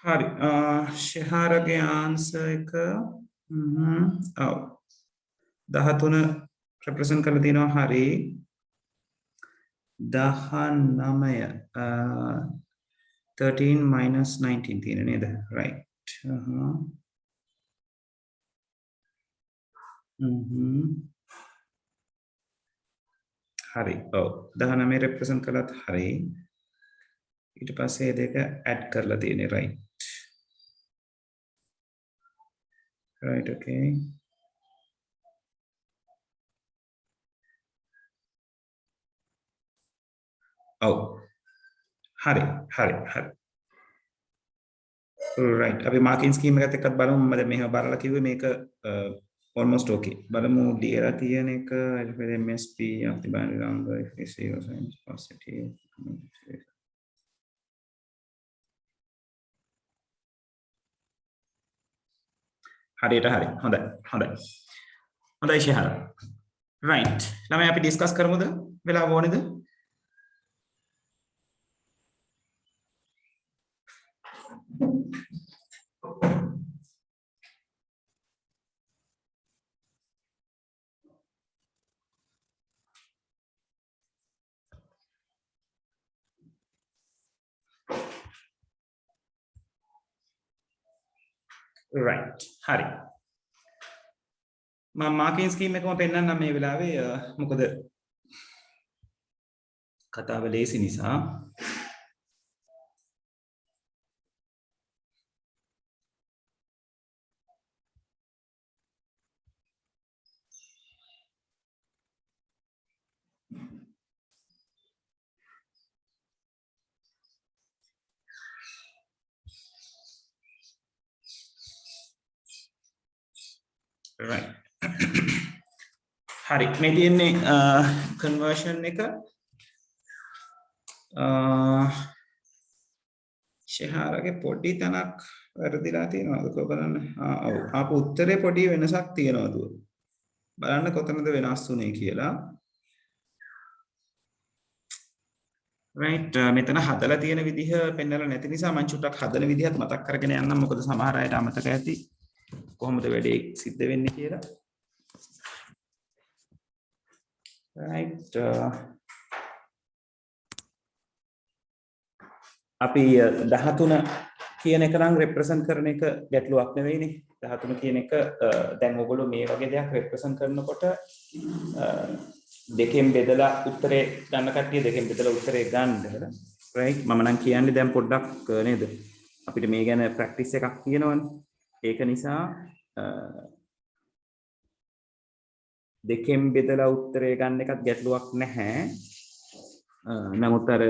හරි ශහාරගේ ආන්සර් එක ඔව් 13 රෙප්‍රසන්ට් කරලා තියෙනවා හරි 19 13 minus 19 තියෙන නේද right හරි ඔව් 19 රෙප්‍රසන්ට් කළත් හරි ඊට පස්සේ දෙක ඇඩ් කරලා තියෙන්නේ right okay ඔව් හරි right අපි මාකින් ස්කීම් එකත් එක්කත් බලමු මම දැන් මෙහෙම බලලා කිව්වේ මේක almost okay බලමු ලියලා තියෙන එක MSP of the binary number if we see signs positive හරියට හරි හොඳයි ශහර right ළමයි අපි ඩිස්කස් කරමුද වෙලාව ඕනේද right හරි මම මාකින් ස්කීම් එකම පෙන්නන්නම් මේ වෙලාවේ මොකද කතාව ලේසි නිසා right හරි මේ තියෙන්නේ conversion එක ශහාරගේ පොඩි තනක් වැරදිලා තියෙනවද කො බලන්න ඔව් ආපු උත්තරේ පොඩි වෙනසක් තියෙනවද බලන්න කොතනද වෙනස් වුනේ කියලා right මෙතන හදලා තියෙන විදිහ පෙන්නලා නැති නිසා මම චුට්ටක් හදන විදිහත් මතක් කරගෙන යන්නම් මොකද සමහර අයට අමතක ඇති කොහොමද වැඩේ සිද්ධ වෙන්නේ කියලා right අපි 13 කියන එක නම් රෙප්‍රසන්ට් කරන එක ගැටලුවක් නෙවෙයිනේ 13 කියන එක දැන් ඔයගොල්ලෝ මේ වගේ දෙයක් රෙප්‍රසන්ට් කරනකොට දෙකෙන් බෙදලා උත්තරේ ගන්න කට්ටිය දෙකෙන් බෙදලා උත්තරේ ගන්න right මම නම් කියන්නේ දැන් පොඩ්ඩක් නේද අපිට මේ ගැන ප්‍රැක්ටිස් එකක් තියෙනවනේ ඒක නිසා දෙකෙන් බෙදලා උත්තරේ ගන්න එකත් ගැටලුවක් නැහැ නමුත් අර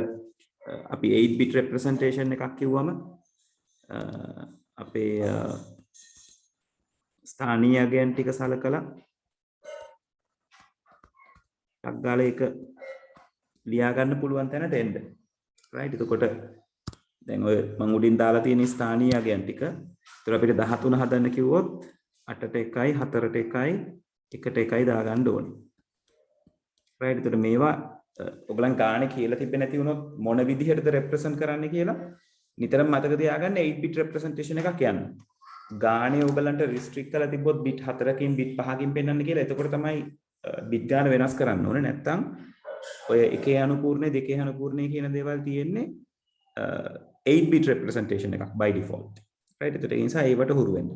අපි 8 bit representation එකක් කිව්වම අපේ ස්ථානීය අගයන් ටික සලකලා ටක් ගාලා ඒක ලියා ගන්න පුළුවන් තැනට එන්න right එතකොට දැන් ඔය මම උඩින් දාලා තියෙන ස්ථානීය අගයන් ටික ඒතර අපිට 13 හදන්න කිව්වොත් 8ට 1යි 4ට 1යි 1ට 1යි දාගන්න ඕනේ right එතකොට මේවා ඔයගලන් ගානේ කියලා තිබෙන්නේ නැති වුණොත් මොන විදිහටද රෙප්‍රසන්ට් කරන්න කියලා නිතරම මතක තියාගන්න 8 bit representation එකක් යන්න. ගානේ ඔයගලන්ට restrict කරලා තිබ්බොත් bit 4කින් bit 5කින් පෙන්වන්න කියලා එතකොට තමයි bit ගාන වෙනස් කරන්න ඕනේ. නැත්තම් ඔය එකේ අනුපූර්ණේ දෙකේ අනුපූර්ණේ කියන දේවල් තියෙන්නේ 8 bit representation එකක් by default. right එතකොට ඒ නිසා ඒවට හුරු වෙන්න.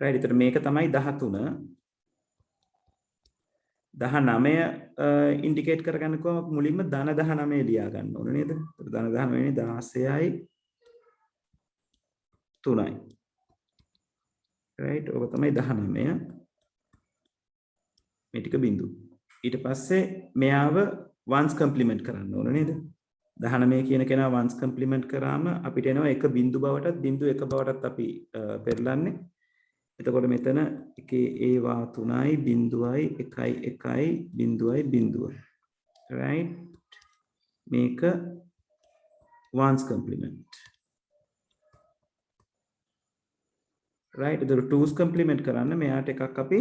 right එතකොට මේක තමයි 13 19 ඉන්ඩිකේට් කරගන්නකො මුලින්ම ධන 19 ලියා ගන්න ඕනේ නේද? ධන 19 වෙනි 16යි 3යි. right ඔක තමයි 19. මේ ටික බිඳු. ඊට පස්සේ මෙයාව ones complement කරන්න ඕනේ නේද? 19 කියන කෙනා ones complement කරාම අපිට එනවා එක බිඳු බවටත් බිඳු එක බවටත් අපි පෙරලන්නේ. එතකොට මෙතන එකේ ඒවා 3යි බිඳුවයි 1යි 1යි බිඳුවයි බිඳුව right මේක ones complement right එතකොට twos complement කරන්න මෙයාට එකක් අපි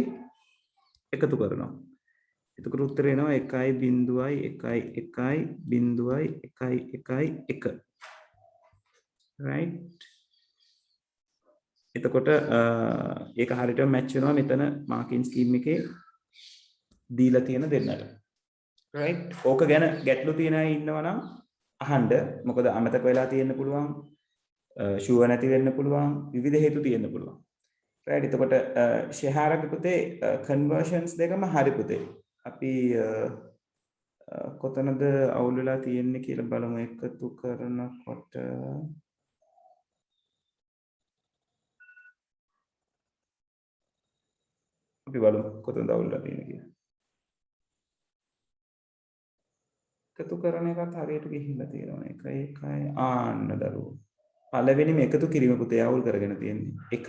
එකතු කරනවා එතකොට උත්තරේ එනවා 1යි බිඳුවයි 1යි 1යි බිඳුවයි 1යි 1යි 1 right. එතකොට ඒක හරියට මැච් වෙනවා මෙතන මාකින් ස්කීම් එකේ දීලා තියෙන දෙන්නට. right. ඕක ගැන ගැටලු තියෙන අය ඉන්නවා නම් අහන්න. මොකද අමතක වෙලා තියෙන්න පුළුවන්. ෂුවර් නැති වෙන්න පුළුවන්. විවිධ හේතු තියෙන්න පුළුවන්. right. එතකොට ෂෙහාරගේ පුතේ කන්වර්ෂන්ස් දෙකම හරි පුතේ. අපි කොතනද අවුල් වෙලා තියෙන්නේ කියලා බලමු. එකතු කරනකොට අපි බලමු කොතනද අවුල් වෙලා තියෙන්නේ කියලා. එකතු කරන එකත් හරියට ගිහිල්ලා තියෙනවා. 1 1 ආන්න දරුවෝ. පළවෙනිම එකතු කිරීම පුතේ අවුල් කරගෙන තියෙන්නේ. 1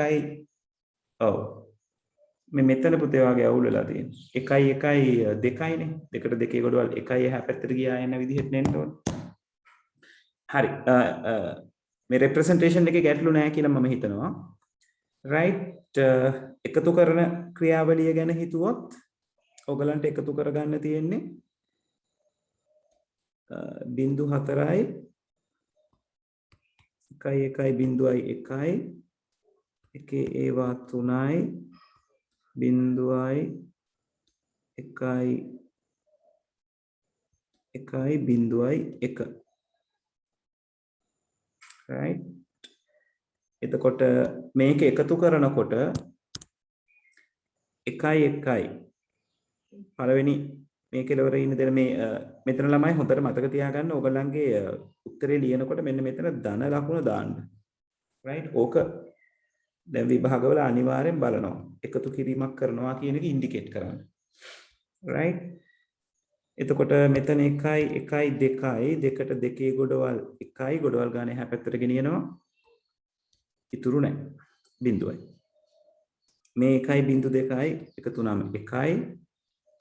1 ඔව්. මේ මෙතන පුතේ වගේ අවුල් වෙලා තියෙන්නේ. 1 1 2යිනේ. දෙකට දෙකේ ගොඩවල් 1 එහා පැත්තට ගියා එන විදිහට නෙන්න ඕන. හරි. මේ රෙප්‍රසන්ටේෂන් එකේ ගැටලු නැහැ කියලා මම හිතනවා. right. එකතු කරන ක්‍රියාවලිය ගැන හිතුවොත් ඔයගලන්ට එකතු කරගන්න තියෙන්නේ 0.4යි 1.1.1 එකේ ඒවා 3යි 0.1 1.1 right. එතකොට මේක එකතු කරනකොට 1.1 පළවෙනි මේ කෙලවර ඉන්න දෙන මේ මෙතන ළමයි හොඳට මතක තියාගන්න ඕගොල්ලන්ගේ උත්තරේ ලියනකොට මෙන්න මෙතන ධන ලකුණ දාන්න. right. ඕක දැන් විභාගවල අනිවාර්යෙන් බලනවා. එකතු කිරීමක් කරනවා කියන එක ඉන්ඩිකේට් කරන්න. right. එතකොට මෙතන 1 1 2යි දෙකට දෙකේ ගොඩවල් 1යි ගොඩවල් ගාන එහා පැත්තට ගෙනියනවා. ඉතුරු නැහැ. බිඳුවයි. මේ 1.2යි එකතු වුණාම 1යි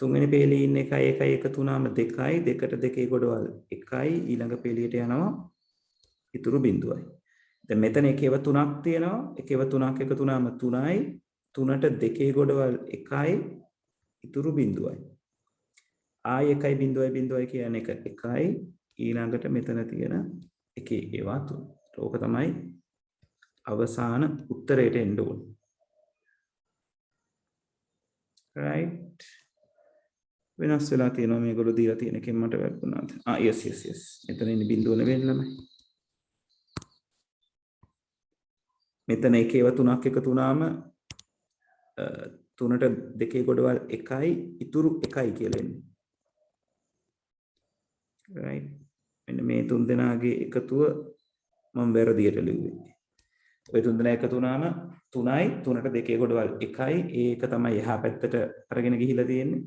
තුන්වෙනි පේලියේ ඉන්න 1 1 එකතු වුණාම 2යි දෙකට දෙකේ ගොඩවල් 1යි ඊළඟ පේලියට යනවා ඉතුරු බිඳුවයි. දැන් මෙතන එකේව 3ක් තියෙනවා. එකේව 3ක් එකතු වුණාම 3යි 3ට දෙකේ ගොඩවල් 1යි ඉතුරු බිඳුවයි. ආයි 1.0.0 කියන එක 1යි ඊළඟට මෙතන තියෙන එකේ ඒවා 3. ඕක තමයි අවසාන උත්තරයට එන්න ඕනේ. right. වෙනස් වෙලා තියෙනවා මේගොල්ලෝ දීලා තියෙන එකෙන් මට වැරදුනාද? yes. මෙතන ඉන්නේ බිඳුව නෙවෙයි ළමයි. මෙතන එකේව 3ක් එකතු වුණාම 3ට දෙකේ ගොඩවල් 1යි ඉතුරු 1යි කියලා එන්නේ. right. මෙන්න මේ තුන් දෙනාගේ එකතුව මම වැරදියට ලිව්වේ. ඔය තුන් දෙනා එකතු වුණාම 3යි 3ට දෙකේ ගොඩවල් 1යි ඒක තමයි එහා පැත්තට අරගෙන ගිහිලා තියෙන්නේ.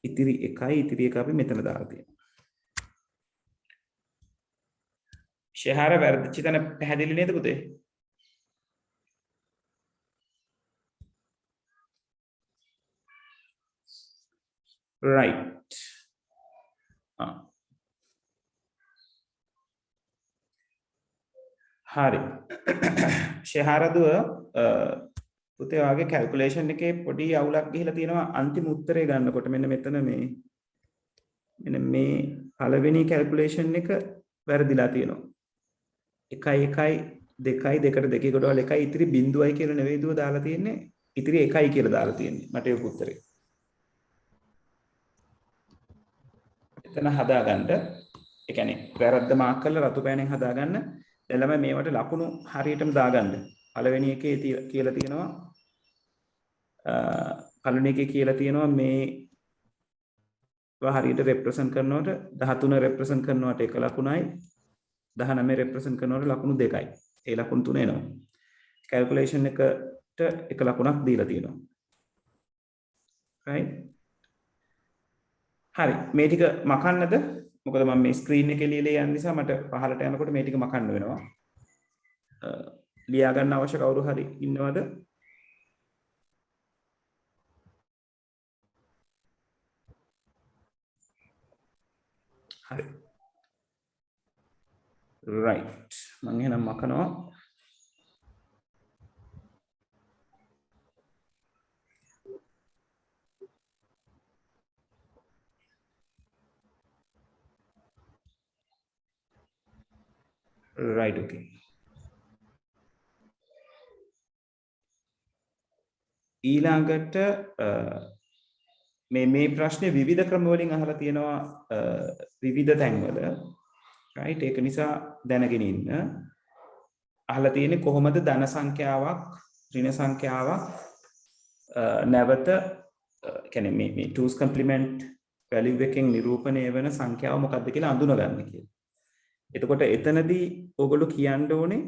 ඉතිරි 1යි ඉතිරි 1 අපි මෙතන දාලා තියෙනවා. ෂෙහාර වැරදිච්ච තැන පැහැදිලි නේද පුතේ? right. හරි. ෂෙහාරදුව පුතේ වාගේ කැල්කියුලේෂන් එකේ පොඩි අවුලක් ගිහිලා තියෙනවා අන්තිම උත්තරේ ගන්නකොට. මෙන්න මෙතන මෙන්න මේ පළවෙනි කැල්කියුලේෂන් එක වැරදිලා තියෙනවා. 1 1 2යි දෙකට දෙකේ ගොඩවල් 1යි ඉතිරි 0යි කියලා නෙවෙයි දුව දාලා තියෙන්නේ. ඉතිරි 1යි කියලා දාලා තියෙන්නේ. මට ඒක උත්තරේ. එතන හදාගන්න. ඒ කියන්නේ වැරද්ද මාක් කරලා රතු පෑනෙන් හදාගන්න. දැන් ළමයි මේවට ලකුණු හරියටම දාගන්න. පළවෙනි එකේ කියලා තියෙනවා පළවෙනි එකේ කියලා තියෙනවා මේ හරියට රෙප්‍රසන්ට් කරනවට 13 රෙප්‍රසන්ට් කරනවට එක ලකුණයි 19 රෙප්‍රසන්ට් කරනවට ලකුණු දෙකයි. ඒ ලකුණු තුන එනවා. කැල්කියුලේෂන් එකට එක ලකුණක් දීලා තියෙනවා. right. හරි. මේ ටික මකන්නද? මොකද මම මේ ස්ක්‍රීන් එකේ ලියලා යන නිසා මට පහලට යනකොට මේ ටික මකන්න වෙනවා. ලියා ගන්න අවශ්‍ය කවුරු හරි ඉන්නවද? හරි. right. මම එහෙනම් මකනවා. right, okay. ඊළඟට මේ ප්‍රශ්නේ විවිධ ක්‍රම වලින් අහලා තියෙනවා විවිධ තැන්වල right ඒක නිසා දැනගෙන ඉන්න අහලා තියෙන්නේ කොහොමද ධන සංඛ්‍යාවක් ඍණ සංඛ්‍යාවක් නැවත කියන්නේ මේ 2's complement value එකෙන් නිරූපණය වෙන සංඛ්‍යාව මොකක්ද කියලා අඳුනගන්න කියලා. එතකොට එතනදී ඕගොල්ලෝ කියන්න ඕනේ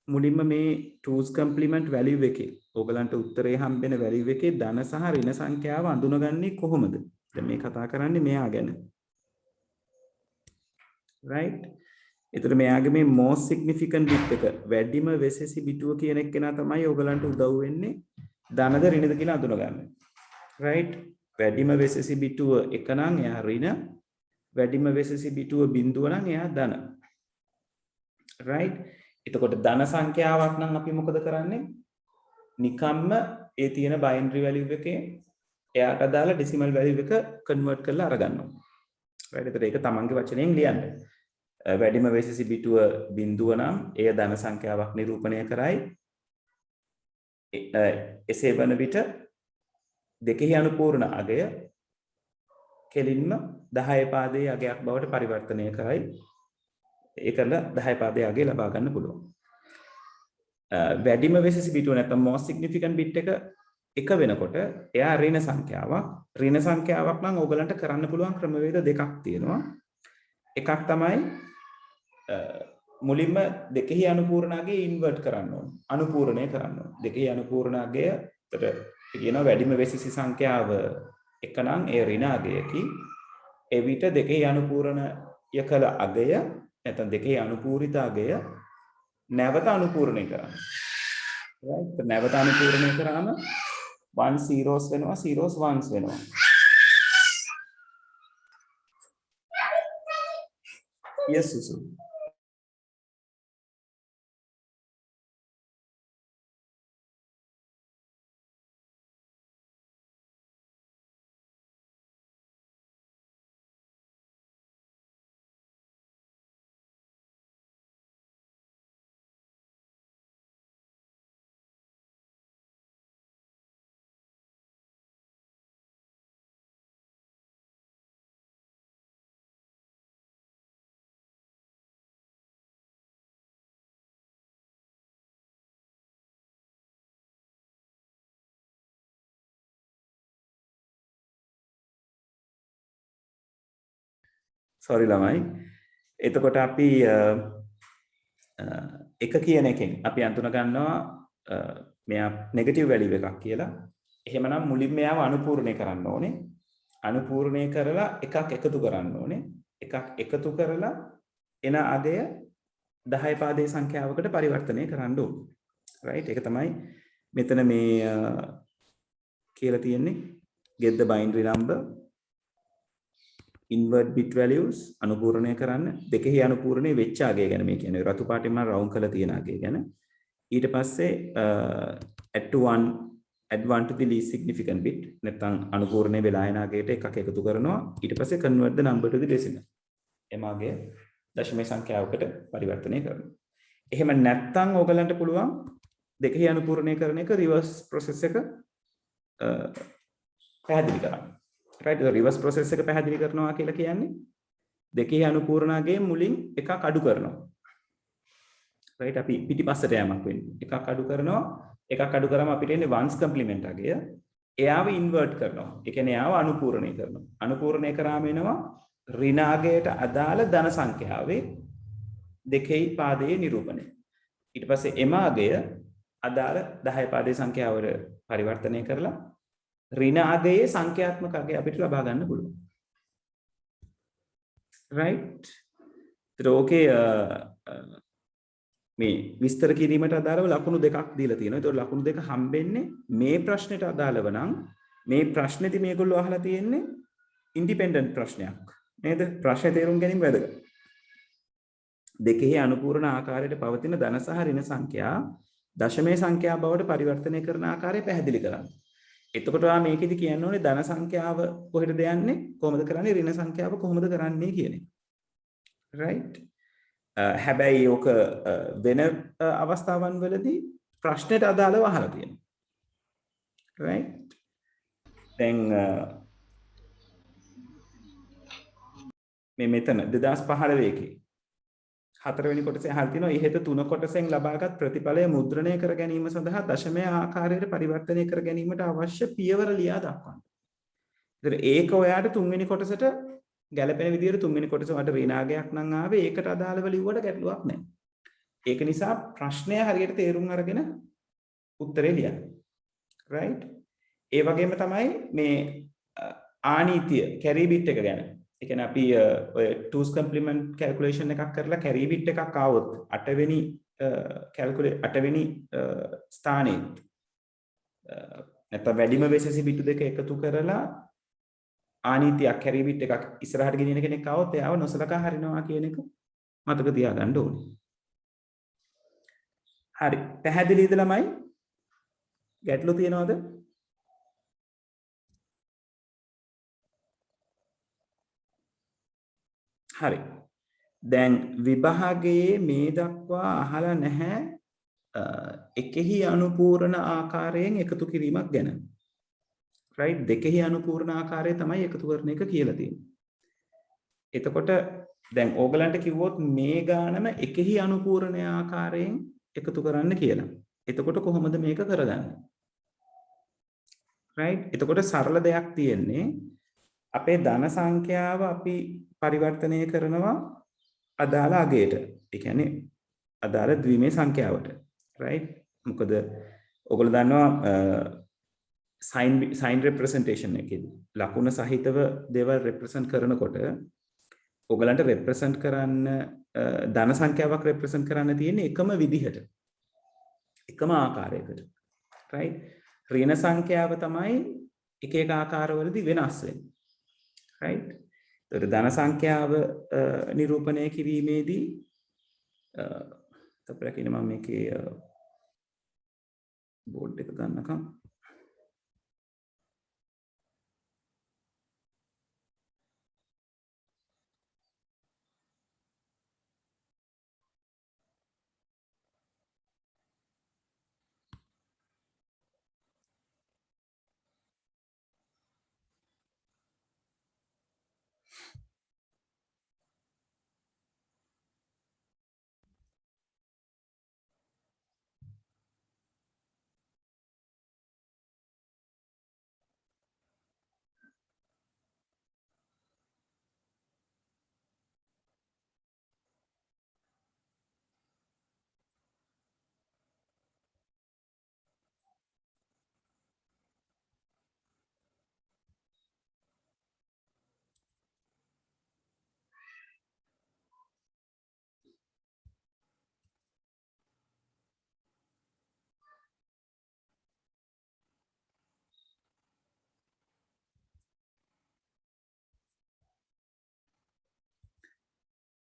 මුලින්ම මේ 2's complement value එකේ ඕගලන්ට උත්තරේ හම්බෙන value එකේ ධන සහ ඍණ සංඛ්‍යාව අඳුනගන්නේ කොහොමද? දැන් මේ කතා කරන්නේ මෙයා ගැන. right? එතකොට මෙයාගේ මේ most significant bit එක වැඩිම වෙසෙසි බිටුව කියන එක කෙනා තමයි ඕගලන්ට උදව් වෙන්නේ ධනද ඍණද කියලා අඳුනගන්න. right? වැඩිම වෙසෙසි බිටුව එක නම් එයා ඍණ, වැඩිම වෙසෙසි බිටුව බිඳුව නම් එයා ධන. right? එතකොට ධන සංඛ්‍යාවක් නම් අපි මොකද කරන්නේ? නිකම්ම ඒ තියෙන binary value එකේ එයාට අදාළ decimal value එක convert කරලා අරගන්නවා. right? එතකොට ඒක තමන්ගේ වචනයෙන් ලියන්න. වැඩිම වෙසෙසි බිටුව බිඳුව නම් එය ධන සංඛ්‍යාවක් නිරූපණය කරයි. එසේ වන විට දෙකෙහි අනුපූර්ණ අගය කෙලින්ම 10 පාදයේ අගයක් බවට පරිවර්තනය කරයි. ඒකල 10 පාදයේ අගය ලබා ගන්න පුළුවන්. වැඩිම වෙසෙසි බිටුව නැත්නම් most significant bit එක වෙනකොට එයා ඍණ සංඛ්‍යාවක්. ඍණ සංඛ්‍යාවක් නම් ඕගලන්ට කරන්න පුළුවන් ක්‍රමවේද දෙකක් තියෙනවා. එකක් තමයි මුලින්ම දෙකෙහි අනුපූර්ණ අගය ඉන්වර්ට් කරන්න ඕන. අනුපූර්ණය කරන්න ඕන. දෙකෙහි අනුපූර්ණ අගය කියනවා වැඩිම වෙසෙසි සංඛ්‍යාව එක නම් ඒ ඍණ අගයකි. එවිට දෙකෙහි අනුපූර්ණ යකල අගය නැත්නම් දෙකෙහි අනුපූරිත අගය නැවත අනුපූර්ණය කරන්න. right? නැවත අනුපූර්ණය කරාම 1 zeros වෙනවා, zeros ones වෙනවා. yes Susu. sorry ළමයි. එතකොට අපි එක කියන එකෙන් අපි අඳුන ගන්නවා මෙයා නෙගටිව් වැලියු එකක් කියලා. එහෙමනම් මුලින්ම මෙයාව අනුපූර්ණය කරන්න ඕනේ. අනුපූර්ණය කරලා එකක් එකතු කරන්න ඕනේ. එකක් එකතු කරලා එන අගය 10 පාදයේ සංඛ්‍යාවකට පරිවර්තනය කරන්න ඕනේ. right? ඒක තමයි මෙතන මේ කියලා තියෙන්නේ. get the binary number invert bit values අනුපූර්ණය කරන්න. දෙකෙහි අනුපූර්ණේ වෙච්ච අගය ගැන මේ කියන්නේ රතු පාටින් මම රවුන්ඩ් කරලා තියෙන අගය ගැන. ඊට පස්සේ add one to the least significant bit නැත්නම් අනුපූර්ණේ වෙලා යන අගයට එකක් එකතු කරනවා. ඊට පස්සේ convert the number to the decimal. එම අගය දශම සංඛ්‍යාවකට පරිවර්තනය කරනවා. එහෙම නැත්නම් ඕගලන්ට පුළුවන් දෙකෙහි අනුපූර්ණය කරන එක reverse process එක පැහැදිලි කරන්න. right? reverse process එක පැහැදිලි කරනවා කියලා කියන්නේ දෙකේ අනුපූර්ණාගේ මුලින් එකක් අඩු කරනවා. right? අපි පිටිපස්සට යamak වෙන්නේ. එකක් අඩු කරනවා. එකක් අඩු කරාම අපිට එන්නේ ones complement අගය. එයාව invert කරනවා. ඒ කියන්නේ එයාව අනුපූර්ණය කරනවා. අනුපූර්ණය කරාම එනවා ඍණ අගයට අදාළ ධන සංඛ්‍යාවේ දෙකේ පාදයේ නිරූපණය. ඊට පස්සේ එම අගය අදාළ 10 පාදයේ සංඛ්‍යාවට පරිවර්තනය කරලා ඍණ අගයේ සංඛ්‍යාත්මක අගය අපිට ලබා ගන්න පුළුවන්. right? ඒකේ මේ විස්තර කිරීමට අදාළව ලකුණු දෙකක් දීලා තියෙනවා. ඒතකොට ලකුණු දෙක හම්බෙන්නේ මේ ප්‍රශ්නෙට අදාළව නම් මේ ප්‍රශ්නේදී මේගොල්ලෝ අහලා තියෙන්නේ ඉන්ඩිපෙන්ඩන්ට් ප්‍රශ්නයක්. නේද? ප්‍රශ්නේ තේරුම් ගැනීම වැදගත්. දෙකෙහි අනුපූර්ණ ආකාරයට පවතින ධන සහ ඍණ සංඛ්‍යා දශමයේ සංඛ්‍යා බවට පරිවර්තනය කරන ආකාරය පැහැදිලි කරන්න. එතකොට මේකෙදි කියන්න ඕනේ ධන සංඛ්‍යාව කොහෙටද යන්නේ කොහොමද කරන්නේ ඍණ සංඛ්‍යාව කොහොමද කරන්නේ කියන එක. right? හැබැයි ඕක වෙන අවස්ථාවන් වලදී ප්‍රශ්නෙට අදාළව අහලා තියෙනවා. right දැන් මේ මෙතන 2015 එකේ හතරවෙනි කොටසේ අහලා තිනවා ඉහත තුන කොටසෙන් ලබාගත් ප්‍රතිඵලය මුද්‍රණය කර ගැනීම සඳහා දශමය ආකාරයට පරිවර්තනය කර ගැනීමට අවශ්‍ය පියවර ලියා දක්වන්න. ඒතර ඒක ඔයාට තුන්වෙනි කොටසට ගැළපෙන විදිහට තුන්වෙනි කොටස වලට ඍණාගයක් නම් ආවේ ඒකට අදාළව ලිව්වට ගැටලුවක් නැහැ. ඒක නිසා ප්‍රශ්නය හරියට තේරුම් අරගෙන උත්තරේ ලියන්න. right ඒ වගේම තමයි මේ ආනීතිය කැරි බිට් එක ගැන. ඒ කියන්නේ අපි ඔය 2's complement calculation එකක් කරලා කැරි බිට් එකක් ආවොත් 8 වෙනි ස්ථානයේ නැත්නම් වැඩිම වෙසසි බිට් දෙක එකතු කරලා ආනීතියක් කැරි බිට් එකක් ඉස්සරහට ගෙනියන කෙනෙක් ආවොත් එයාව නොසලකා හරිනවා කියන එක මතක තියාගන්න ඕනේ. හරි පැහැදිලිද ළමයි? ගැටලු තියෙනවද? හරි දැන් විභාගයේ මේ දක්වා අහලා නැහැ එකෙහි අනුපූර්ණ ආකාරයෙන් එකතු කිරීමක් ගැන. right දෙකෙහි අනුපූර්ණ ආකාරය තමයි එකතු කරන එක කියලා තියෙන්නේ. එතකොට දැන් ඕගලන්ට කිව්වොත් මේ ගානම එකෙහි අනුපූර්ණ ආකාරයෙන් එකතු කරන්න කියලා. එතකොට කොහොමද මේක කරගන්නේ? right එතකොට සරල දෙයක් තියෙන්නේ අපේ ධන සංඛ්‍යාව අපි පරිවර්තනය කරනවා අදාළ අගයට. ඒ කියන්නේ අදාළ ද්විමේ සංඛ්‍යාවට. right මොකද ඔයගොල්ලෝ දන්නවා sign representation එකේදී ලකුණ සහිතව දේවල් represent කරනකොට ඔයගලන්ට represent කරන්න ධන සංඛ්‍යාවක් represent කරන්න තියෙන්නේ එකම විදිහට. එකම ආකාරයකට. right ඍණ සංඛ්‍යාව තමයි එක එක ආකාරවලදී වෙනස් වෙන්නේ. right ඒතර ධන සංඛ්‍යාව නිරූපණය කිරීමේදී අපිට කියන මම මේකේ බෝඩ් එක ගන්නකම්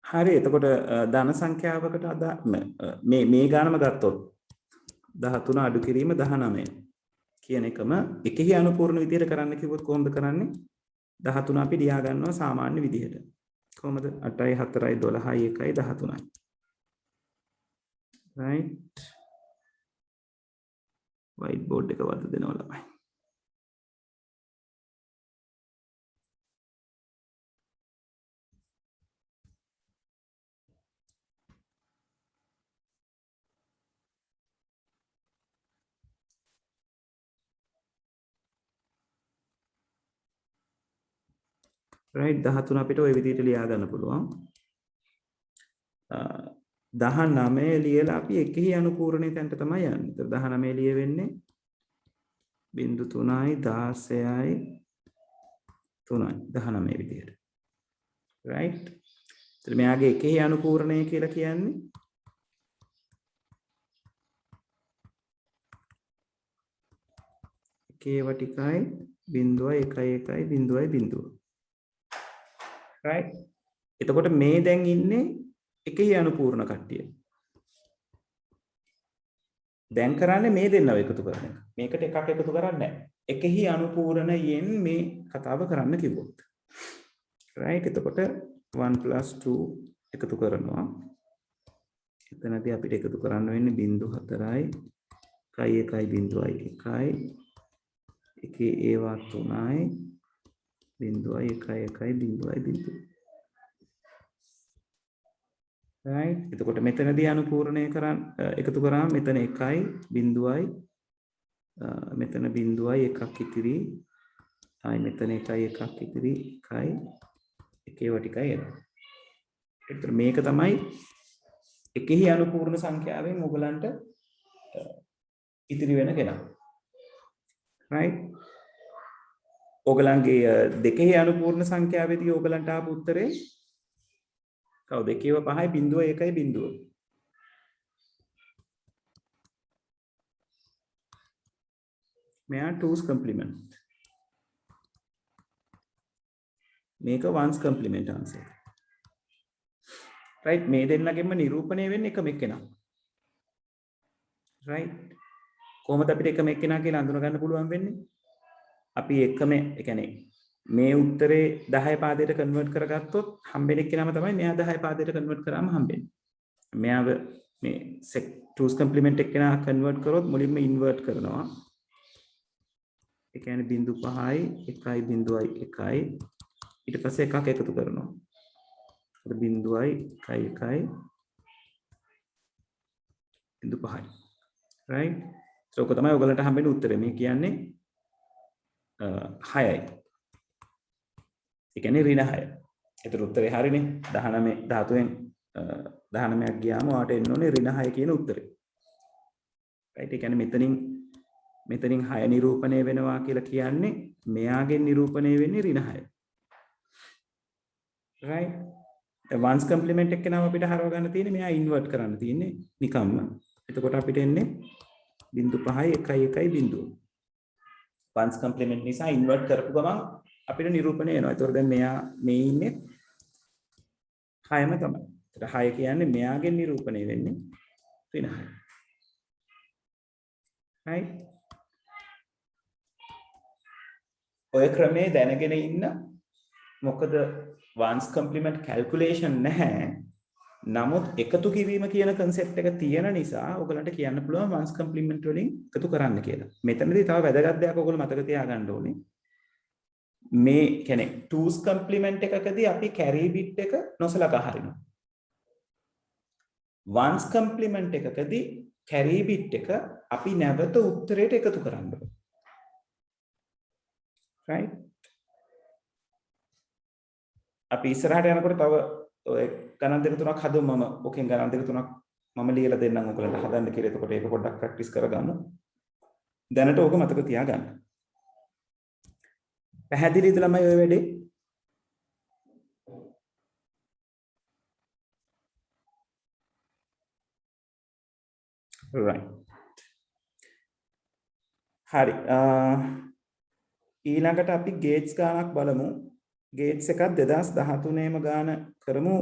හරි එතකොට ධන සංඛ්‍යාවකට මේ ගානම ගත්තොත් 13 අඩු කිරීම 19 කියන එකම එකෙහි අනුපූර්ණ විදිහට කරන්න කිව්වොත් කොහොමද කරන්නේ? 13 අපි ලියා ගන්නවා සාමාන්‍ය විදිහට. කොහොමද? 8යි 4යි 12යි 1යි 13යි. right white board එක වද දෙනවා ළමයි. right 13 අපිට ওই විදිහට ලියා ගන්න පුළුවන්. 19 ලියලා අපි එකෙහි අනුපූර්ණේ තැනට තමයි යන්නේ. ඒතර 19 ලියෙන්නේ 0.3යි 16යි 3යි 19 විදිහට. right ඒතර මෙයාගේ එකෙහි අනුපූර්ණය කියලා කියන්නේ එකේ වටිකයි 0.1 right එතකොට මේ දැන් ඉන්නේ එකෙහි අනුපූර්ණ කට්ටිය. දැන් කරන්නේ මේ දෙන්නව එකතු කරන එක. මේකට එකක් එකතු කරන්නේ නැහැ. එකෙහි අනුපූර්ණයෙන් මේ කතාව කරන්න කිව්වොත්. right එතකොට 1 + 2 එකතු කරනවා එතනදී අපිට එකතු කරන්න වෙන්නේ 0.4යි 1.1 එකේ ඒවා 3යි 0.1 right එතකොට මෙතනදී අනුපූර්ණය කරන් එකතු කරාම මෙතන 1යි 0යි මෙතන 0යි 1ක් ඉතිරි ආයි මෙතන 1යි 1ක් ඉතිරි 1යි එකේව ටිකයි එනවා. ඒතර මේක තමයි එකෙහි අනුපූර්ණ සංඛ්‍යාවෙන් ඔයගලන්ට ඉතිරි වෙන කෙනා. right ඔයගලන්ගේ දෙකෙහි අනුපූර්ණ සංඛ්‍යාවේදී ඔයගලන්ට ආපු උත්තරේ කවුද? එකේව 5යි 0.1 මෙයා 2's complement මේක 1's complement answer right මේ දෙන්නගෙම නිරූපණය වෙන්නේ එකම එක්කෙනා right කොහොමද අපිට එකම එක්කෙනා කියලා අඳුන ගන්න පුළුවන් වෙන්නේ අපි එකම ඒ කියන්නේ මේ උත්තරේ 10 පාදයට කන්වර්ට් කරගත්තොත් හම්බෙන එක්කෙනාම තමයි මෙයා 10 පාදයට කන්වර්ට් කරාම හම්බෙන්නේ මෙයාව මේ 2's complement එක්කෙනා කන්වර්ට් කරොත් මුලින්ම ඉන්වර්ට් කරනවා ඒ කියන්නේ 0.5යි 1.1යි ඊට පස්සේ එකක් එකතු කරනවා. අර 0.1යි 0.5යි. right? ඒක තමයි ඔයගලන්ට හම්බෙන උත්තරේ. මේ කියන්නේ 6යි. ඒ කියන්නේ ඍණ 6. ඒතර උත්තරේ හරිනේ. 19 ධාතුවෙන් 19ක් ගියාම ඔයාට එන්න ඕනේ ඍණ 6 කියන උත්තරේ. right? ඒ කියන්නේ මෙතනින් 6 නිරූපණය වෙනවා කියලා කියන්නේ මෙයාගෙන් නිරූපණය වෙන්නේ ඍණ 6. right one's complement එක නම අපිට හරව ගන්න තියෙන්නේ මෙයා ඉන්වර්ට් කරන්න තියෙන්නේ නිකම්ම එතකොට අපිට එන්නේ 0.5යි 1.1 one's complement නිසා ඉන්වර්ට් කරපු ගමන් අපිට නිරූපණය වෙනවා ඒතකොට දැන් මෙයා මේ ඉන්නේ 6ම තමයි ඒතර 6 කියන්නේ මෙයාගෙන් නිරූපණය වෙන්නේ ඍණ 6 right ඔය ක්‍රමේ දැනගෙන ඉන්න මොකද one's complement calculation නැහැ. නමුත් එකතු කිරීම කියන concept එක තියෙන නිසා ඔයගලන්ට කියන්න පුළුවන් one's complement වලින් එකතු කරන්න කියලා. මෙතනදී තව වැදගත් දෙයක් ඔයගොල්ලෝ මතක තියාගන්න ඕනේ. මේ කියන්නේ 2's complement එකකදී අපි carry bit එක නොසලකා හරිනවා. one's complement එකකදී carry bit එක අපි නැවත උත්තරයට එකතු කරන්න ඕනේ. right අපි ඉස්සරහට යනකොට තව ඔය ගණන් දෙක තුනක් හදමු මම ඔකෙන් ගණන් දෙක තුනක් මම ලියලා දෙන්නම් ඔයගලන්ට හදන්න කියලා. එතකොට ඒක පොඩ්ඩක් ප්‍රැක්ටිස් කරගමු. දැනට ඕක මතක තියාගන්න. පැහැදිලිද ළමයි ඔය වැඩේ? right. හරි. ඊළඟට අපි ගේට්ස් ගානක් බලමු. ගේට්ස් එකක් 2013ේම ගාන කරමු.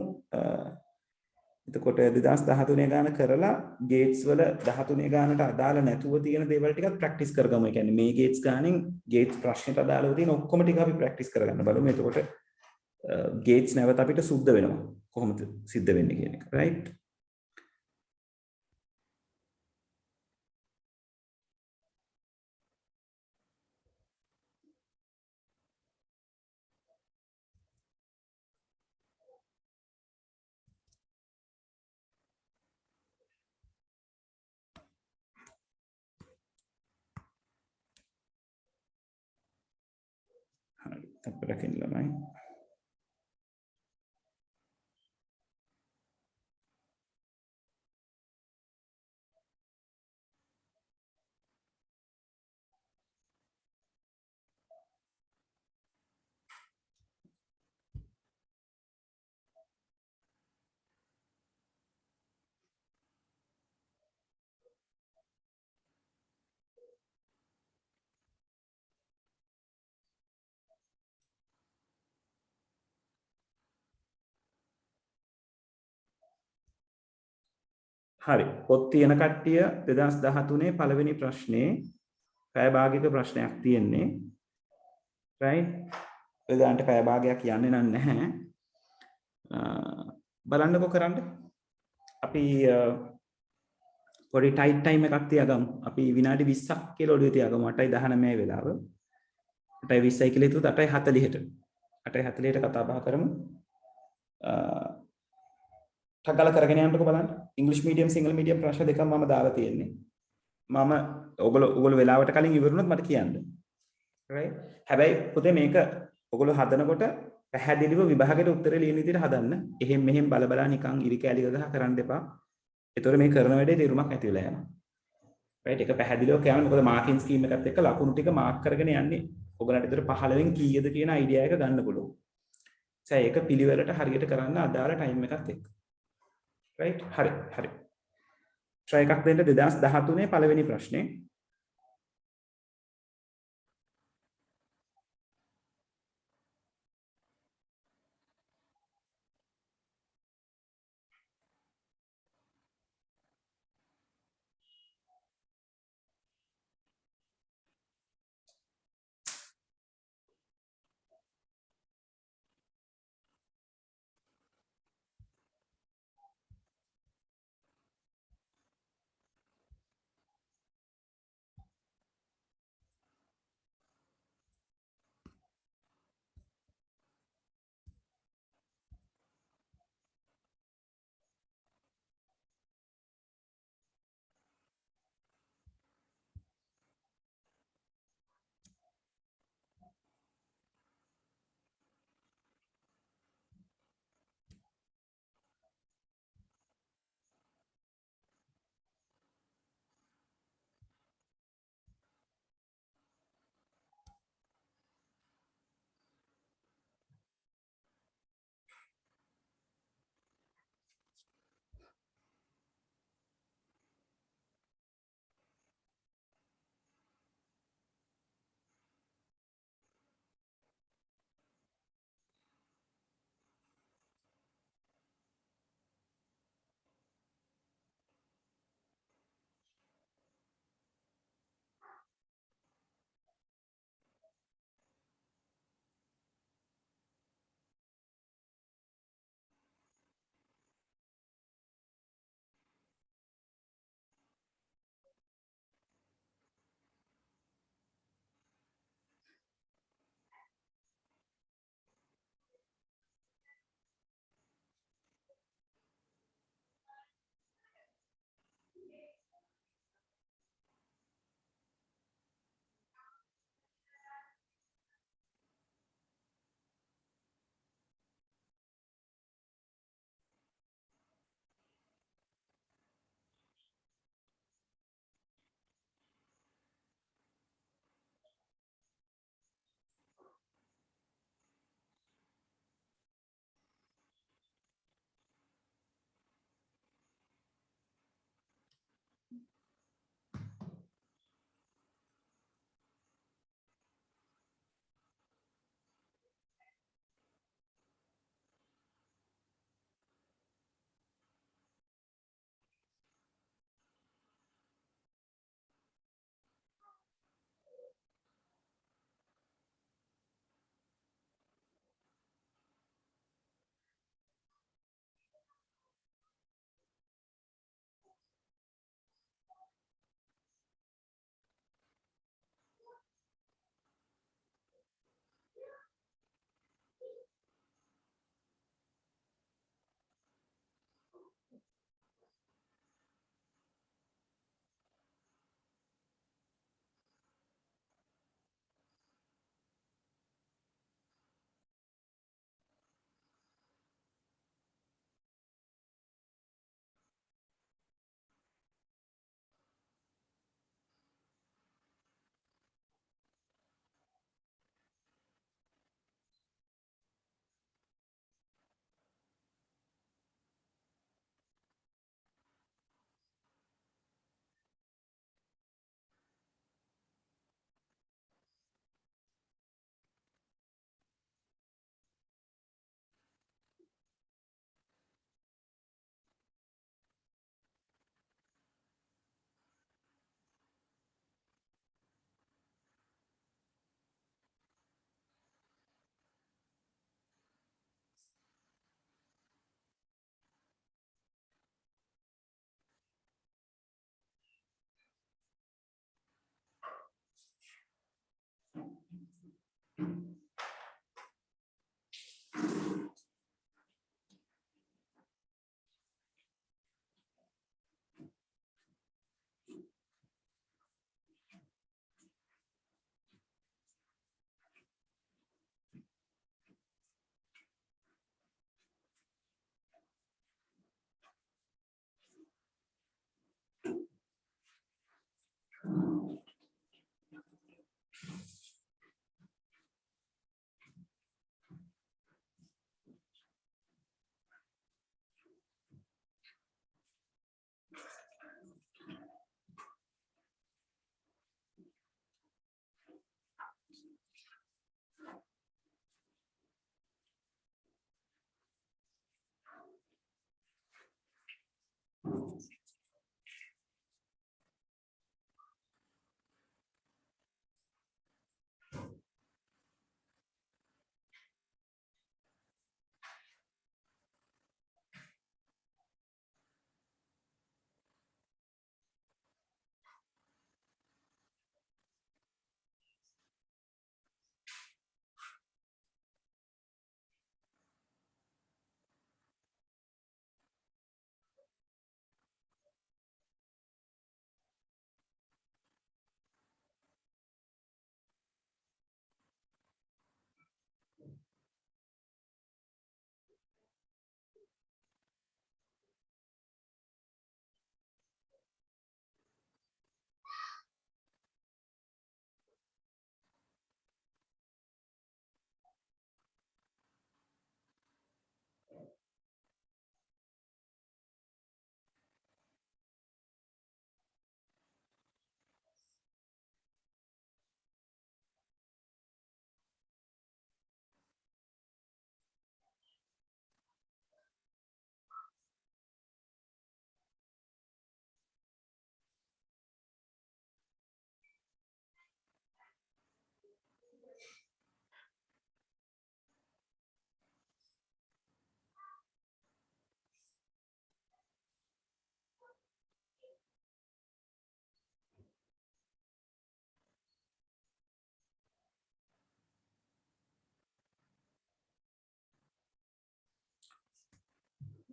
එතකොට 2013 ගාන කරලා ගේට්ස් වල 13 ගානට අදාළ නැතුව තියෙන දේවල් ටිකක් ප්‍රැක්ටිස් කරගමු. ඒ කියන්නේ මේ ගේට්ස් ගානෙන් ගේට්ස් ප්‍රශ්නෙට අදාළව තියෙන ඔක්කොම ටික අපි ප්‍රැක්ටිස් කරගන්න බලමු. එතකොට ගේට්ස් නැවත අපිට සුද්ධ වෙනවා. කොහොමද සිද්ධ වෙන්නේ කියන එක. right? අපරකින් ළමයි හරි පොත් තියෙන කට්ටිය 2013 පළවෙනි ප්‍රශ්නේ පැය භාගයක ප්‍රශ්නයක් තියෙන්නේ right ඔයගන්ට පැය භාගයක් යන්නේ නැහැ බලන්නකෝ කරන්න අපි පොඩි ටයිට් ටයිම් එකක් තියාගමු. අපි විනාඩි 20ක් කියලා ඔළුවේ තියාගමු. 8:19 වෙලාව. 8:20යි කියලා හිතුවොත් 8:40ට. 8:40ට කතා බහ කරමු. ටග්ගල කරගෙන යන්නකෝ බලන්න. ඉංග්‍රීසි මීඩියම් සිංගල් මීඩියම් ප්‍රශ්න දෙකම මම දාලා තියෙන්නේ. මම ඔයගොල්ලෝ වෙලාවට කලින් ඉවරුනොත් මට කියන්න. right? හැබැයි පුතේ මේක ඔයගොල්ලෝ හදනකොට පැහැදිලිව විභාගයට උත්තරේ ලියන විදිහට හදන්න. එහෙම මෙහෙම බල බලා නිකන් ඉරි කැලි ගහ කරන්න එපා. ඒතකොට මේ කරන වැඩේ තේරුමක් නැති වෙලා යනවා. right? ඒක පැහැදිලිව කියන්න. මොකද මාකින් ස්කීම් එකත් එක්ක ලකුණු ටික මාක් කරගෙන යන්නේ. ඔයගලන්ට ඒතර 15න් කීයද කියන අයිඩියා එක ගන්න පුළුවන්. ඒක පිළිවෙලට හරියට කරන්න අදාළ ටයිම් එකත් එක්ක. right? හරි. try එකක් දෙන්න 2013 පළවෙනි ප්‍රශ්නේ.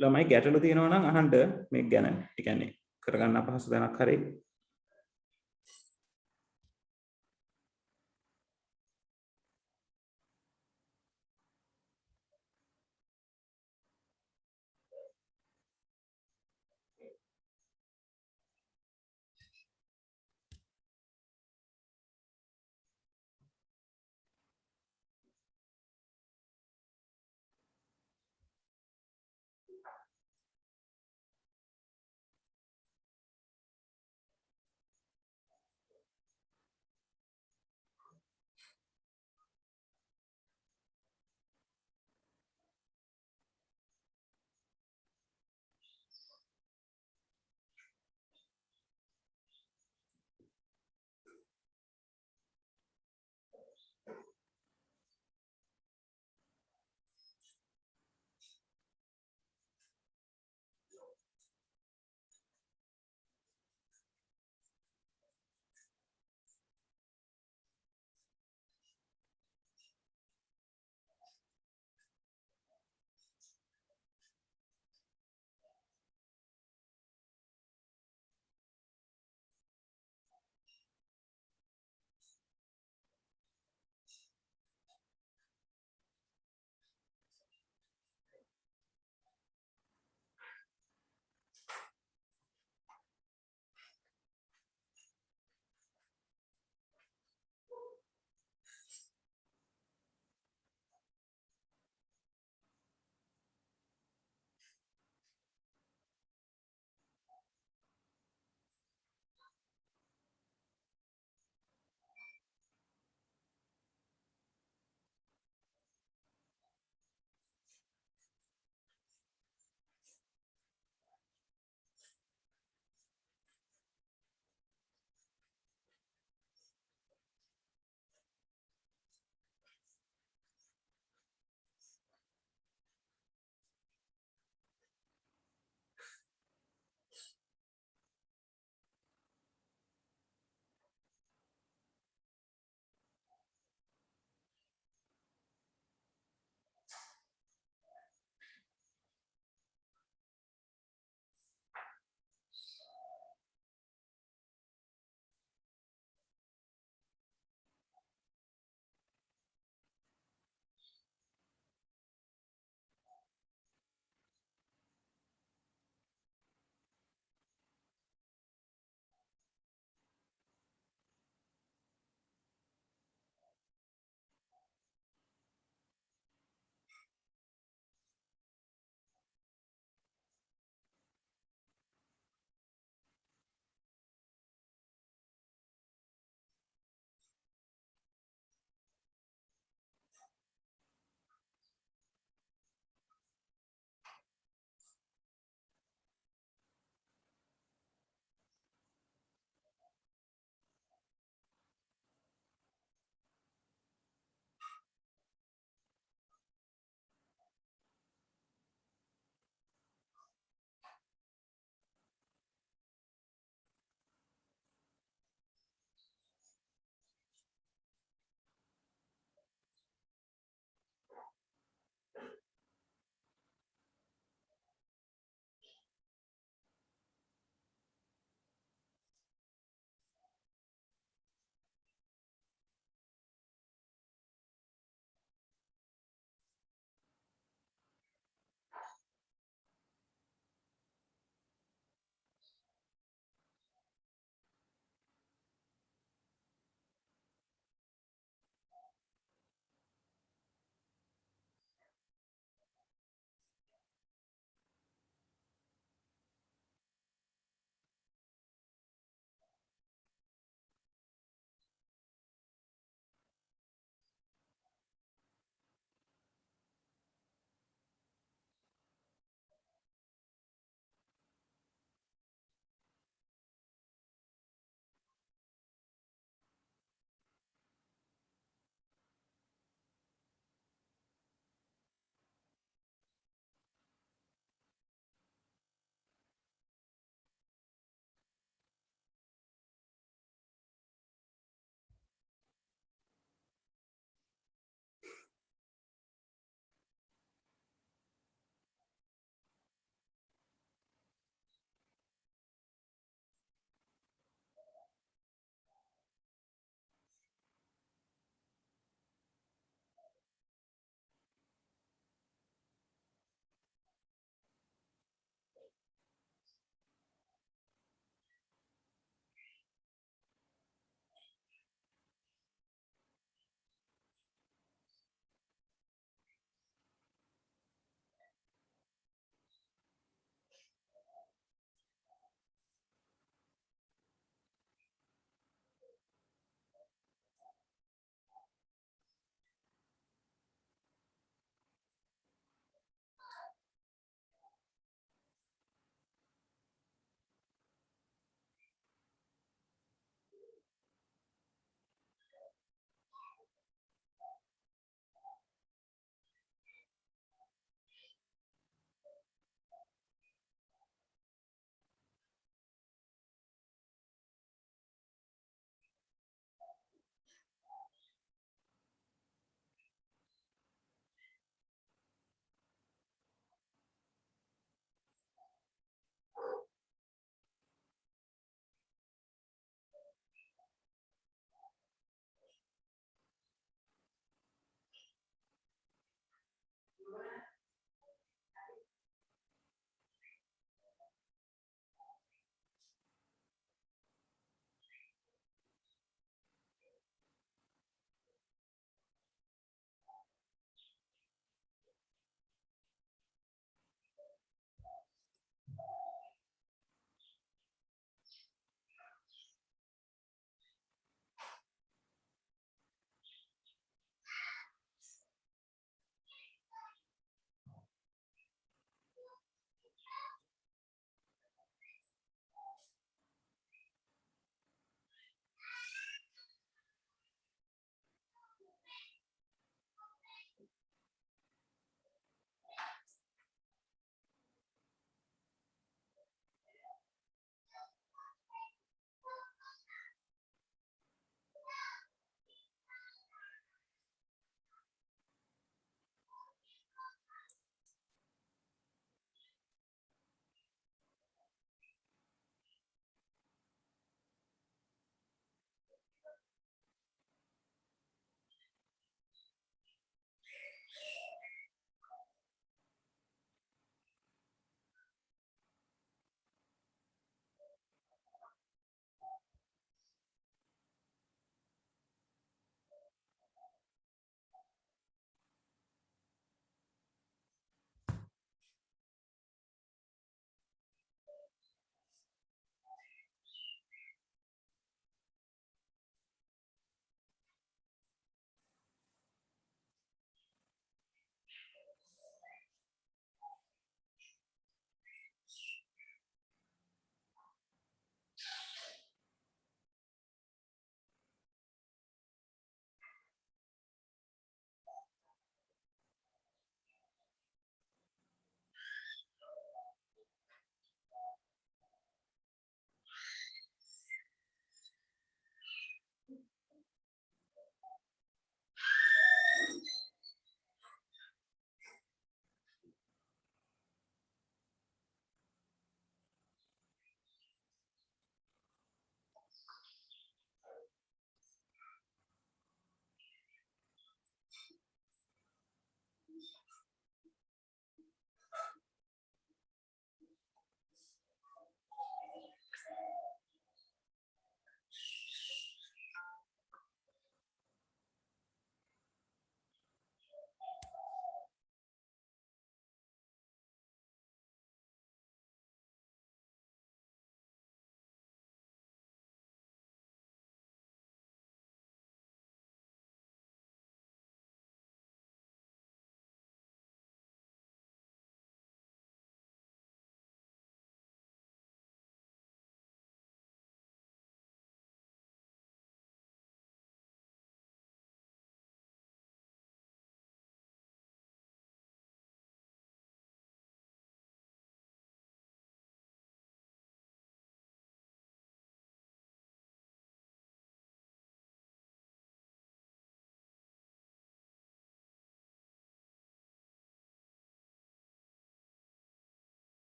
ළමයි ගැටලු තියෙනවා නම් අහන්න මේක ගැන. ඒ කියන්නේ කරගන්න අපහසු තැනක් හරි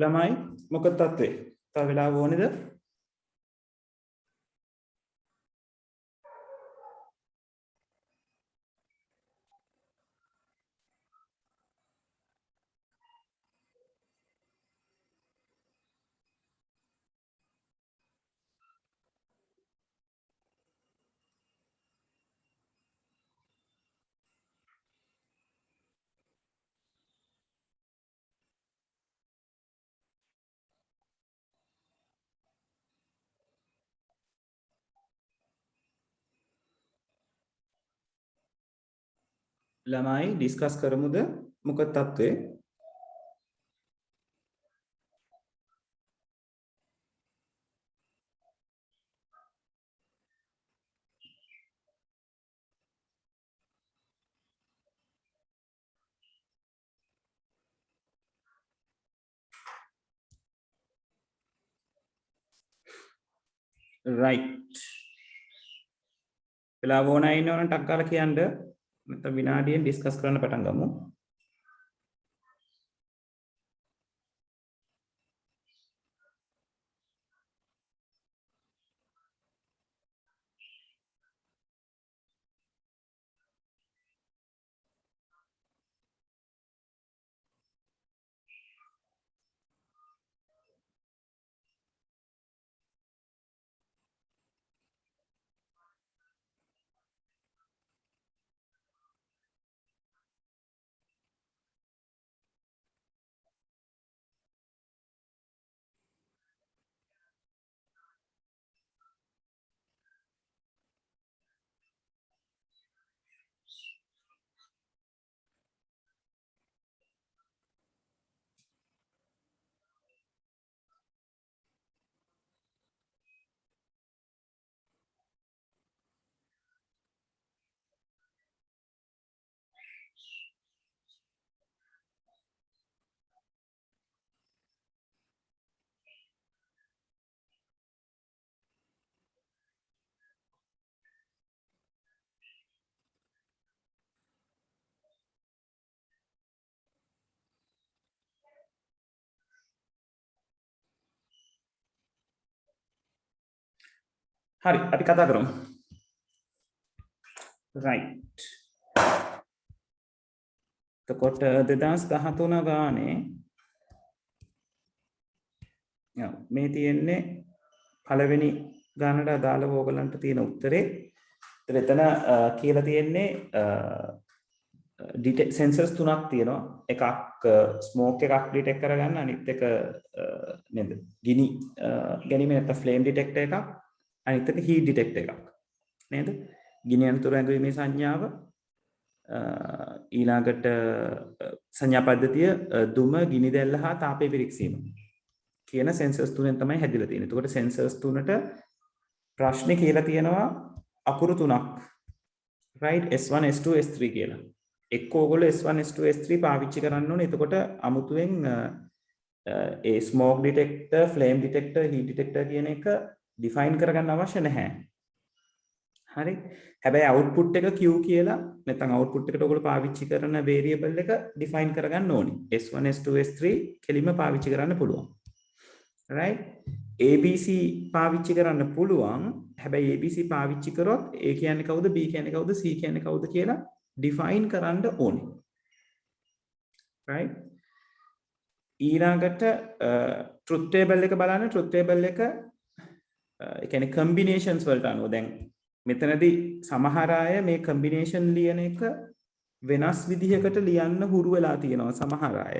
ළමයි මොකද තත්ත්වේ? තව වෙලාව ඕනේද? ළමයි ඩිස්කස් කරමුද? මොකද තත්ත්වේ? right. වෙලාව ඕනයි ඉන්නවනම් ටක් ගාලා කියන්න. නැත්නම් විනාඩියෙන් ඩිස්කස් කරන්න පටන් ගමු. හරි අපි කතා කරමු. right. එතකොට 2013 ගානේ මේ තියෙන්නේ පළවෙනි ගානට අදාළව ඕගලන්ට තියෙන උත්තරේ. එතන කියලා තියෙන්නේ සෙන්සර්ස් තුනක් තියෙනවා. එකක් ස්මෝක් එකක් ඩිටෙක්ට් කරගන්න, අනිත් එක නේද ගිනි ගැනීම නැත්නම් ෆ්ලේම් ඩිටෙක්ටර් එකක්, අනිත් එක හීට් ඩිටෙක්ටර් එකක් නේද? ගිනි අනතුරු ඇඟවීමේ සංඥාව, ඊළඟට සංඥා පද්ධතිය දුම, ගිනි දැල්ල හා තාපය පිරික්සීම කියන සෙන්සර්ස් තුනෙන් තමයි හැදිලා තියෙන්නේ. එතකොට සෙන්සර්ස් තුනට ප්‍රශ්නේ කියලා තියෙනවා අකුරු තුනක්. right, S1 S2 S3 කියලා. එක්ක ඕගොල්ලෝ S1 S2 S3 පාවිච්චි කරන්න ඕනේ. එතකොට අමුතුවෙන් ඒ ස්මෝක් ඩිටෙක්ටර්, ෆ්ලේම් ඩිටෙක්ටර්, හීට් ඩිටෙක්ටර් කියන එක ඩිෆයින් කරගන්න අවශ්‍ය නැහැ. හරි. හැබැයි අවුට්පුට් එක Q කියලා නැත්නම් අවුට්පුට් එකට ඔයගොල්ලෝ පාවිච්චි කරන වේරියබල් එක ඩිෆයින් කරගන්න ඕනේ. S1 S2 S3 කෙලින්ම පාවිච්චි කරන්න පුළුවන්. right, ABC පාවිච්චි කරන්න පුළුවන්. හැබැයි ABC පාවිච්චි කරොත් A කියන්නේ කවුද, B කියන්නේ කවුද, C කියන්නේ කවුද කියලා ඩිෆයින් කරන්න ඕනේ. right. ඊළඟට truth table එක බලන්න. truth table එක ඒ කියන්නේ combinations වලට අනුව දැන් මෙතනදී සමහර අය මේ combination ලියන එක වෙනස් විදිහකට ලියන්න හුරු වෙලා තියෙනවා සමහර අය.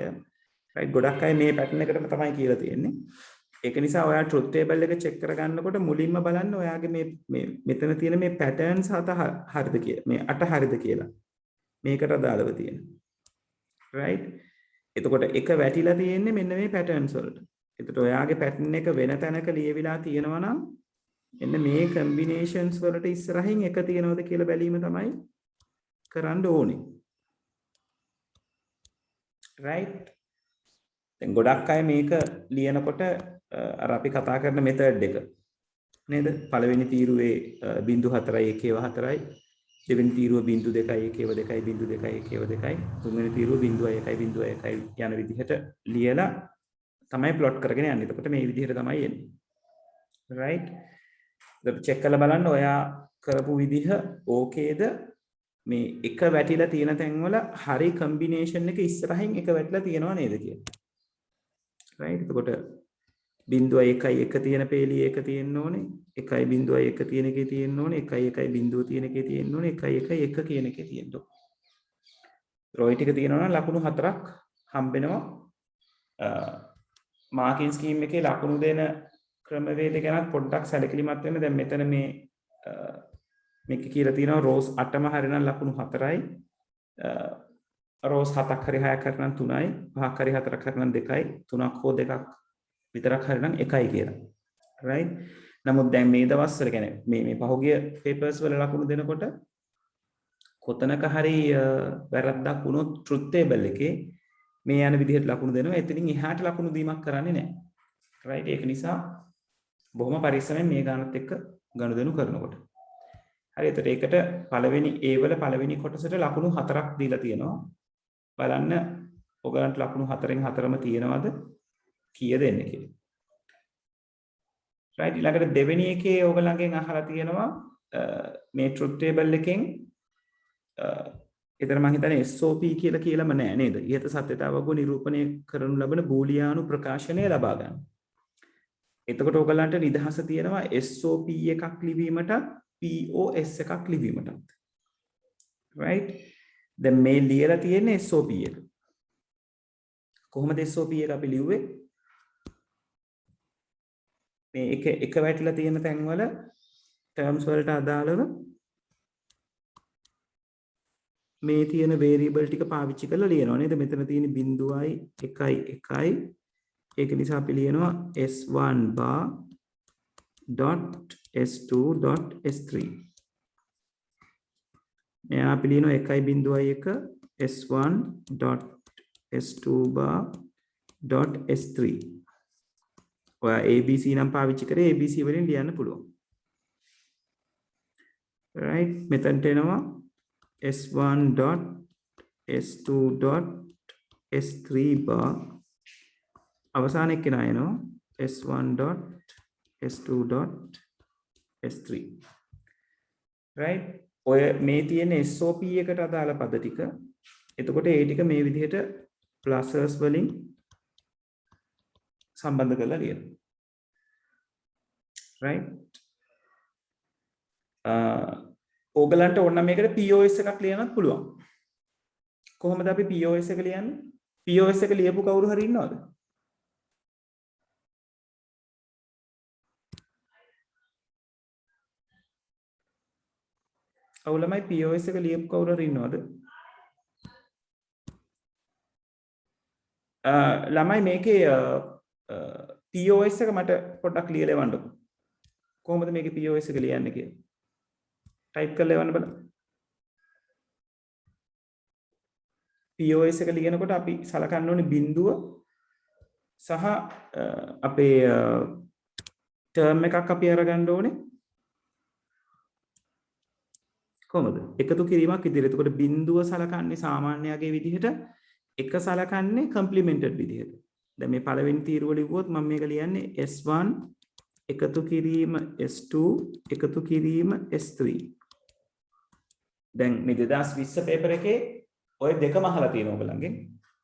right, ගොඩක් අය මේ pattern එකටම තමයි කියලා තියෙන්නේ. ඒක නිසා ඔයා truth table එක check කරගන්නකොට මුලින්ම බලන්න ඔයාගේ මේ මෙතන තියෙන මේ patterns හරිද කියලා. මේ 8 හරිද කියලා. මේකට අදාළව තියෙන. right. එතකොට එක වැටිලා තියෙන්නේ මෙන්න මේ patterns වලට. එතකොට ඔයාගේ pattern එක වෙන තැනක ලියවිලා තියෙනවා නම් එන්න මේ combinations වලට ඉස්සරහින් එක තියෙනවද කියලා බැලීම තමයි කරන්න ඕනේ. right. දැන් ගොඩක් අය මේක ලියනකොට අර අපි කතා කරන මෙතඩ් එක නේද? පළවෙනි තීරුවේ 0.4 දෙවෙනි තීරුව 0.2 0.2 0.2 තුන්වෙනි තීරුව 0.1 0.1 යන විදිහට ලියලා තමයි ප්ලොට් කරගෙන යන්නේ. එතකොට මේ විදිහට තමයි එන්නේ. right? ඒත් චෙක් කරලා බලන්න ඔයා කරපු විදිහ ඕකේද? මේ එක වැටිලා තියෙන තැන්වල හරි කම්බිනේෂන් එක ඉස්සරහින් එක වැටිලා තියෙනව නේද කියලා. right? එතකොට 0.1 තියෙන පේලිය එක තියෙන්න ඕනේ. 1.1 තියෙන එකේ තියෙන්න ඕනේ. 1.1 තියෙන එකේ තියෙන්න ඕනේ. 1.1 කියන එකේ තියෙන්න ඕනේ. රෝයි ටික තියෙනවා නම් ලකුණු 4ක් හම්බෙනවා. මාකින් ස්කීම් එකේ ලකුණු දෙන ක්‍රමවේද ගැන පොඩ්ඩක් සැලකිලිමත් වෙන්න. දැන් මෙතන මේක කියලා තියෙනවා රෝස් 8ම හරිනම් ලකුණු 4යි. රෝස් 7ක් හරි 6ක් හරි නම් 3යි. 5ක් හරි 4ක් හරි නම් 2යි. 3ක් හෝ 2ක් විතරක් හරි නම් 1යි කියලා. right? නමුත් දැන් මේ දවස්වල කියන්නේ මේ පහුගිය papers වල ලකුණු දෙනකොට කොතනක හරි වැරද්දක් වුණොත් truth table එකේ මේ යන විදිහට ලකුණු දෙනවා. එතනින් එහාට ලකුණු දීමක් කරන්නේ නැහැ. right? ඒක නිසා බොහොම පරිස්සමෙන් මේ ගානත් එක්ක ගනුදෙනු කරනකොට. හරි. එතකොට ඒකට පළවෙනි A වල පළවෙනි කොටසට ලකුණු 4ක් දීලා තියෙනවා. බලන්න ඔයගලන්ට ලකුණු 4න් 4ම තියෙනවද? කීයද එන්නේ කියලා. right? ඊළඟට දෙවෙනි එකේ ඔයගලගෙන් අහලා තියෙනවා මේ truth table එකෙන් එතන මම හිතන්නේ SOP කියලාම නෑ නේද? ඉහත සත්‍යතාවක නිරූපණය කරනු ලබන බූලියානු ප්‍රකාශනය ලබා ගන්න. එතකොට ඔයගලන්ට නිදහස තියෙනවා SOP එකක් ලිවීමටත් POS එකක් ලිවීමටත්. right? දැන් මේ ලියලා තියෙන්නේ SOP එක. කොහොමද SOP එක අපි ලිව්වේ? මේ එක වැටිලා තියෙන තැන්වල terms වලට අදාළව මේ තියෙන variable ටික පාවිච්චි කරලා ලියනවා නේද? මෙතන තියෙන 0.1 ඒක නිසා අපි ලියනවා s1 bar dot s2 dot s3. මෙයා අපි ලියනවා 1.1 s1 dot s2 bar dot s3. ඔයා abc නම් පාවිච්චි කරේ abc වලින් ලියන්න පුළුවන්. right? මෙතනට එනවා s1 dot s2 dot s3 bar අවසාන එක නයනවා s1 dot s2 dot s3. right? ඔය මේ තියෙන SOP එකට අදාළ පද ටික එතකොට ඒ ටික මේ විදිහට pluses වලින් සම්බන්ධ කරලා ලියනවා. right? ඕගලන්ට ඕන මේකට POS එකක් ලියන්නත් පුළුවන්. කොහොමද අපි POS එක ලියන්නේ? POS එක ලියපු කවුරු හරි ඉන්නවද? අවුලමයි POS එක ලියපු කවුරු හරි ඉන්නවද? ළමයි මේකේ POS එක මට පොඩ්ඩක් ලියලා එවන්නකෝ. කොහොමද මේකේ POS එක ලියන්නේ කියලා? ටයිප් කරලා එවන්න බලන්න. POS එක ලියනකොට අපි සලකන්න ඕනේ බිඳුව සහ අපේ ටර්ම් එකක් අපි අරගන්න ඕනේ. කොහොමද? එකතු කිරීමක් විදිහට. එතකොට බිඳුව සලකන්නේ සාමාන්‍යයාගේ විදිහට, එක සලකන්නේ කම්ප්ලිමෙන්ටඩ් විදිහට. දැන් මේ පළවෙනි තීරුව ලිව්වොත් මම මේක ලියන්නේ S1 එකතු කිරීම S2 එකතු කිරීම S3. දැන් මේ 2020 පේපර් එකේ ඔය දෙකම අහලා තියෙනවා ඔයගලගෙන්.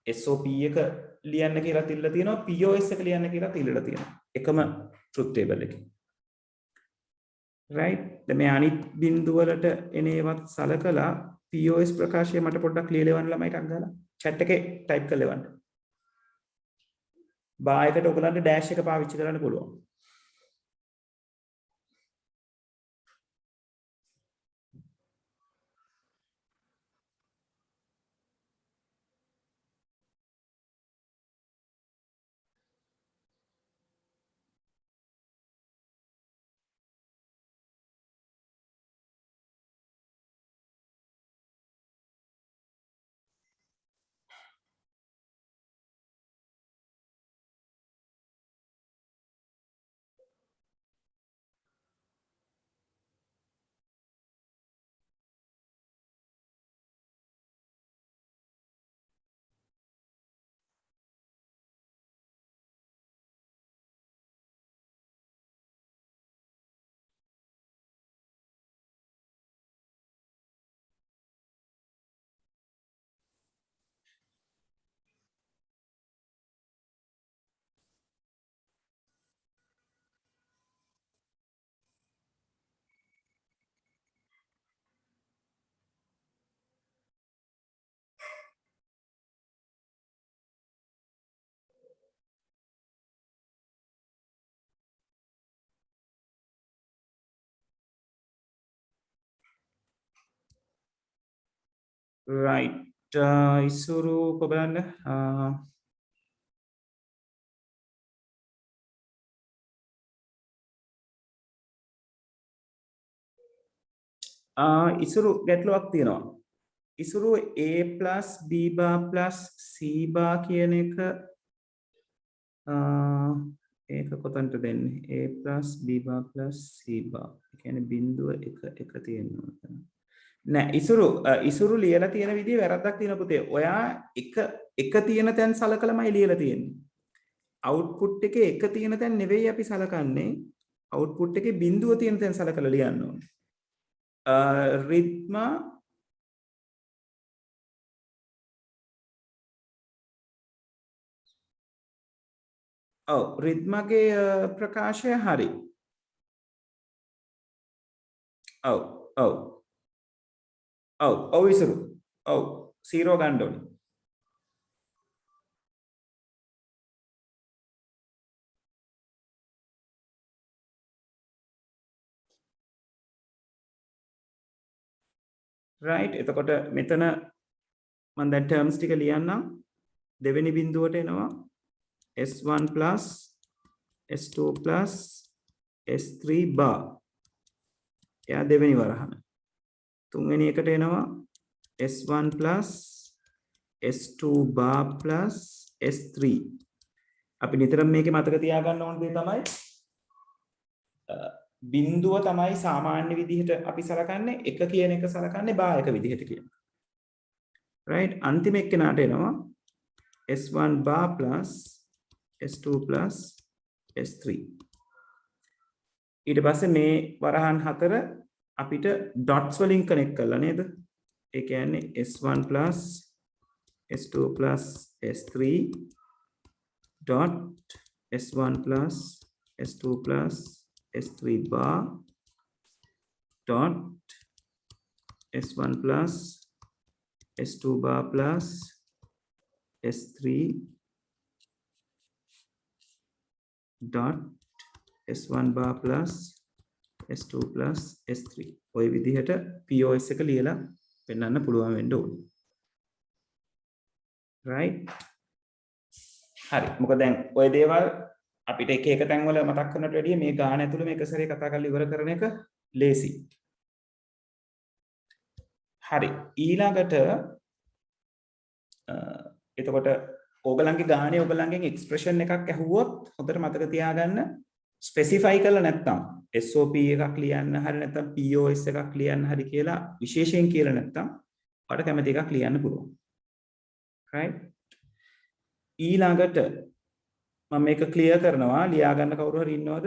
SOP එක ලියන්න කියලා තියලා තියෙනවා, POS එක ලියන්න කියලා තියලා තියෙනවා. එකම truth table එකේ. right? දැන් මේ අනිත් බිඳු වලට එන ඒවත් සලකලා POS ප්‍රකාශය මට පොඩ්ඩක් ලියලා එවන්න ළමයිට අංගලා. chat එකේ type කරලා එවන්න. බා එකට ඔයගලන්ට dash එක පාවිච්චි කරන්න පුළුවන්. right ඉසුරු කොබලන්න ඉසුරු ගැටලුවක් තියෙනවා ඉසුරු a plus b bar plus c bar කියන එක ඒක කොතනට දෙන්නේ a plus b bar plus c bar ඒ කියන්නේ බිඳුව එක තියෙනවා නෑ ඉසුරු ලියලා තියෙන විදිහ වැරද්දක් තියෙන පුතේ ඔයා එක තියෙන තැන් සලකලාමයි ලියලා තියෙන්නේ අවුට්පුට් එකේ එක තියෙන තැන් නෙවෙයි අපි සලකන්නේ අවුට්පුට් එකේ බිඳුව තියෙන තැන් සලකලා ලියන්න ඕනේ රිද්ම රිද්මගේ ප්‍රකාශය හරි ඉසුරු සීරෝ ගන්න ඕනේ right එතකොට මෙතන මම දැන් terms ටික ලියන්නම් දෙවෙනි බිඳුවට එනවා s1 plus s2 plus s3 bar එයා දෙවෙනි වරහන තුන්වෙනි එකට එනවා s1 plus s2 bar plus s3 අපි නිතරම මේකේ මතක තියාගන්න ඕන දේ තමයි බිඳුව තමයි සාමාන්‍ය විදිහට අපි සලකන්නේ එක කියන එක සලකන්නේ බා එක විදිහට කියන right අන්තිම එක්කෙනාට එනවා s1 bar plus s2 plus s3 ඊට පස්සේ මේ වරහන් හතර අපිට dots වලින් connect කරලා නේද ඒ කියන්නේ s1 plus s2 plus s3 dot s1 plus s2 plus s3 bar dot s1 plus s2 bar plus s3 dot s1 bar plus s2 plus s3 ඔය විදිහට POS එක ලියලා පෙන්වන්න පුළුවන් වෙන්න ඕනේ right හරි මොකද දැන් ඔය දේවල් අපිට එක එක තැන් වල මතක් කරනට වැඩිය මේ ගාන ඇතුළේ මේක සැරේ කතා කරලා ඉවර කරන එක ලේසි හරි ඊළඟට එතකොට ඕගලන්ගේ ගානේ ඕගලන්ගෙන් එක්ස්ප්‍රෙෂන් එකක් ඇහුවොත් හොඳට මතක තියාගන්න ස්පෙસિෆයි කරලා නැත්නම් SOP එකක් ලියන්න හරි නැත්නම් POS එකක් ලියන්න හරි කියලා විශේෂයෙන් කියලා නැත්නම් ඔයාලට කැමති එකක් ලියන්න පුළුවන් right ඊළඟට මම මේක ක්ලියර් කරනවා ලියා ගන්න කවුරු හරි ඉන්නවද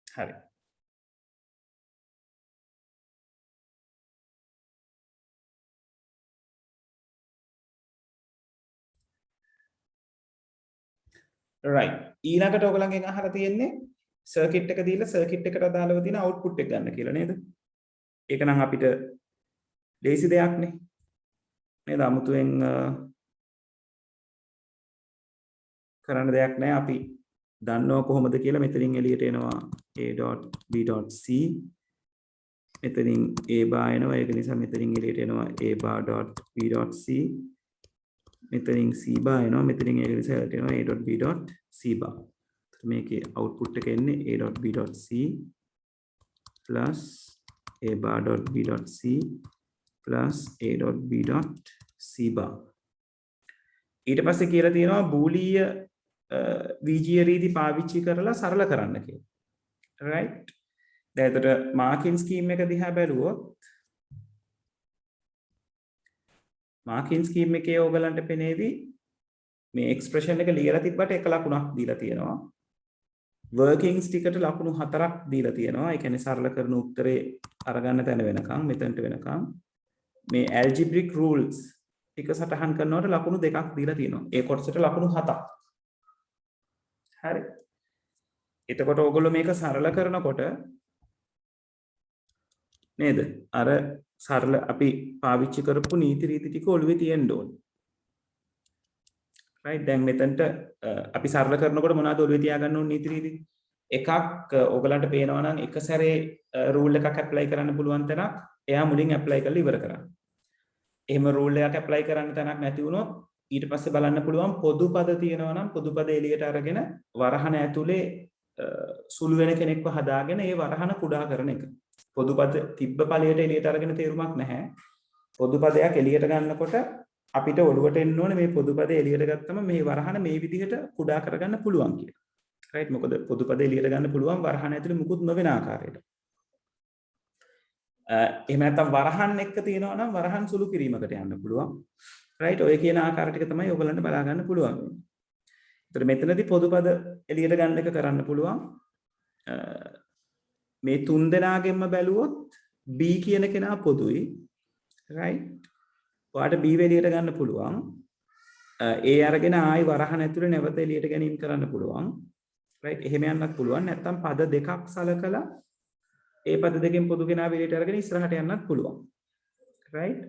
හරි right ඊළඟට ඔයගලගෙන් අහලා තියෙන්නේ සර්කිට් එක දීලා සර්කිට් එකට අදාළව තියෙන අවුට්පුට් එක ගන්න කියලා නේද ඒක නම් අපිට ලේසි දෙයක් නේ නේද අමුතුවෙන් කරන්න දෙයක් නැහැ අපි දන්නවා කොහොමද කියලා මෙතනින් එළියට එනවා a.b.c මෙතනින් a bar එනවා ඒක නිසා මෙතනින් එළියට එනවා a.bar.b.c මෙතනින් c bar එනවා මෙතනින් ඒක නිසා එළියට එනවා a.b.c bar මේකේ අවුට්පුට් එක එන්නේ a.b.c plus a.bar.b.c plus a.b.c bar ඊට පස්සේ කියලා තියෙනවා බූලීය බීජීය රීති පාවිච්චි කරලා සරල කරන්න කියලා. right දැන් එතකොට මාකින් ස්කීම් එක දිහා බැලුවොත් මාකින් ස්කීම් එකේ ඕගලන්ට පෙනේවි මේ එක්ස්ප්‍රෙෂන් එක ලියලා තිබ්බට එක ලකුණක් දීලා තියෙනවා. වර්කින්ග්ස් ටිකට ලකුණු 4ක් දීලා තියෙනවා. ඒ කියන්නේ සරල කරන උත්තරේ අරගන්න තැන වෙනකන් මෙතනට වෙනකන් මේ ඇල්ජිබ්‍රික් රූල්ස් ටික සටහන් කරනවට ලකුණු 2ක් දීලා තියෙනවා. ඒ කොටසට ලකුණු 7ක්. හරි. එතකොට ඕගොල්ලෝ මේක සරල කරනකොට නේද? අර සරල අපි පාවිච්චි කරපු නීති රීති ටික ඔළුවේ තියෙන්න ඕනේ. right දැන් මෙතනට අපි සරල කරනකොට මොනවද ඔළුවේ තියාගන්න ඕනේ නීති රීති? එකක් ඔයගලන්ට පේනවා නම් එක සැරේ රූල් එකක් ඇප්ලයි කරන්න පුළුවන් තැනක් එයා මුලින් ඇප්ලයි කරලා ඉවර කරන්න. එහෙම රූල් එකක් ඇප්ලයි කරන්න තැනක් නැති වුණොත් ඊට පස්සේ බලන්න පුළුවන් පොදු පද තියෙනවා නම් පොදු පද එළියට අරගෙන වරහන ඇතුලේ සුළු වෙන කෙනෙක්ව හදාගෙන ඒ වරහන කුඩා කරන එක. පොදු පද තිබ්බ ඵලයට එළියට අරගෙන තේරුමක් නැහැ. පොදු පදයක් එළියට ගන්නකොට අපිට ඔළුවට එන්න ඕනේ මේ පොදු පදේ එළියට ගත්තම මේ වරහන මේ විදිහට කුඩා කරගන්න පුළුවන් කියලා. රයිට් මොකද පොදු පදේ එළියට ගන්න පුළුවන් වරහන ඇතුලේ මුකුත් නොවන ආකාරයට. එහෙම නැත්නම් වරහන් එක්ක තියෙනවා නම් වරහන් සුළු කිරීමකට යන්න පුළුවන්. රයිට් ඔය කියන ආකාර ටික තමයි ඔයගලන්ට බලා ගන්න පුළුවන්. ඒතර මෙතනදී පොදු පද එළියට ගන්න එක කරන්න පුළුවන්. මේ තුන් දෙනාගෙන්ම බැලුවොත් B කියන කෙනා පොදුයි. රයිට්. ඔයාට B එළියට ගන්න පුළුවන්. ඒ අරගෙන ආයි වරහන් ඇතුලේ නැවත එළියට ගැනීම කරන්න පුළුවන්. රයිට්. එහෙම යන්නත් පුළුවන්. නැත්නම් පද දෙකක් සලකලා ඒ පද දෙකෙන් පොදු කෙනා එළියට අරගෙන ඉස්සරහට යන්නත් පුළුවන්. රයිට්.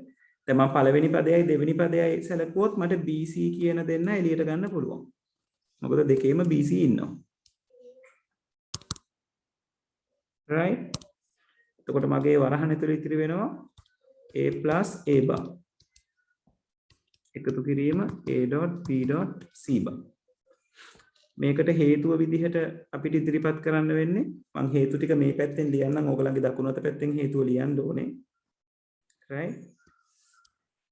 දැන් මම පළවෙනි පදයයි දෙවෙනි පදයයි සැලකුවොත් මට BC කියන දෙන්න එළියට ගන්න පුළුවන්. මොකද දෙකේම BC ඉන්නවා. right එතකොට මගේ වරහන් ඇතුළේ ඉතිරි වෙනවා a plus a bar එකතු කිරීම a dot b dot c bar මේකට හේතුව විදිහට අපිට ඉදිරිපත් කරන්න වෙන්නේ මම හේතු ටික මේ පැත්තෙන් ලියන්නම් ඕගලන්ගේ දකුණු අත පැත්තෙන් හේතුව ලියන්න ඕනේ right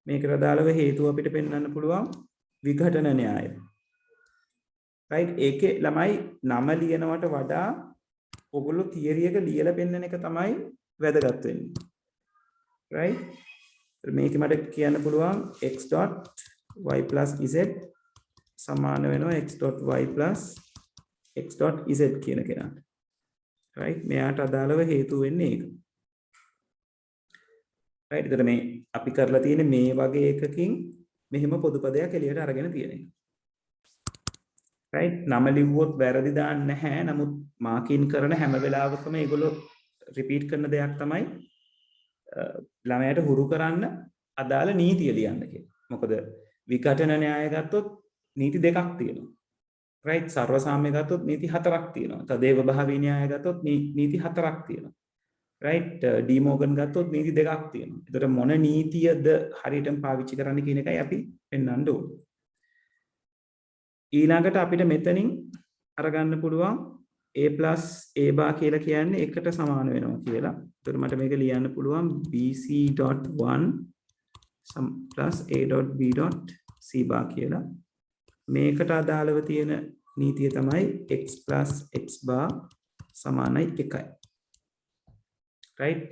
මේකට අදාළව හේතුව අපිට පෙන්වන්න පුළුවන් විඝටන න්‍යාය right ඒකේ ළමයි නම ලියනවට වඩා ඔගොල්ලෝ තියරි එක ලියලා පෙන්නන එක තමයි වැදගත් වෙන්නේ right මේක මට කියන්න පුළුවන් x.y + z සමාන වෙනවා x.y + x.z කියන කෙනාට right මෙයාට අදාළව හේතු වෙන්නේ ඒක right එතන මේ අපි කරලා තියෙන්නේ මේ වගේ එකකින් මෙහෙම පොදු පදයක් එළියට අරගෙන තියෙන එක right නම ලිව්වොත් වැරදි දාන්න නැහැ නමුත් මාකින් කරන හැම වෙලාවකම ඒගොල්ලෝ රිපීට් කරන දෙයක් තමයි ළමයට හුරු කරන්න අදාළ නීතිය ලියන්න කියලා. මොකද විඝටන න්‍යාය ගත්තොත් නීති දෙකක් තියෙනවා. right සර්ව සාම්‍ය ගත්තොත් නීති හතරක් තියෙනවා. තදේව භාවී න්‍යාය ගත්තොත් නීති හතරක් තියෙනවා. right ඩී මෝගන් ගත්තොත් නීති දෙකක් තියෙනවා. ඒතර මොන නීතියද හරියටම පාවිච්චි කරන්න කියන එකයි අපි පෙන්වන්න ඕනේ. ඊළඟට අපිට මෙතනින් අරගන්න පුළුවන් a plus a bar කියලා කියන්නේ එකට සමාන වෙනවා කියලා. ඒතර මට මේක ලියන්න පුළුවන් bc.1 plus a.b.c bar කියලා. මේකට අදාළව තියෙන නීතිය තමයි x plus x bar සමානයි 1යි. right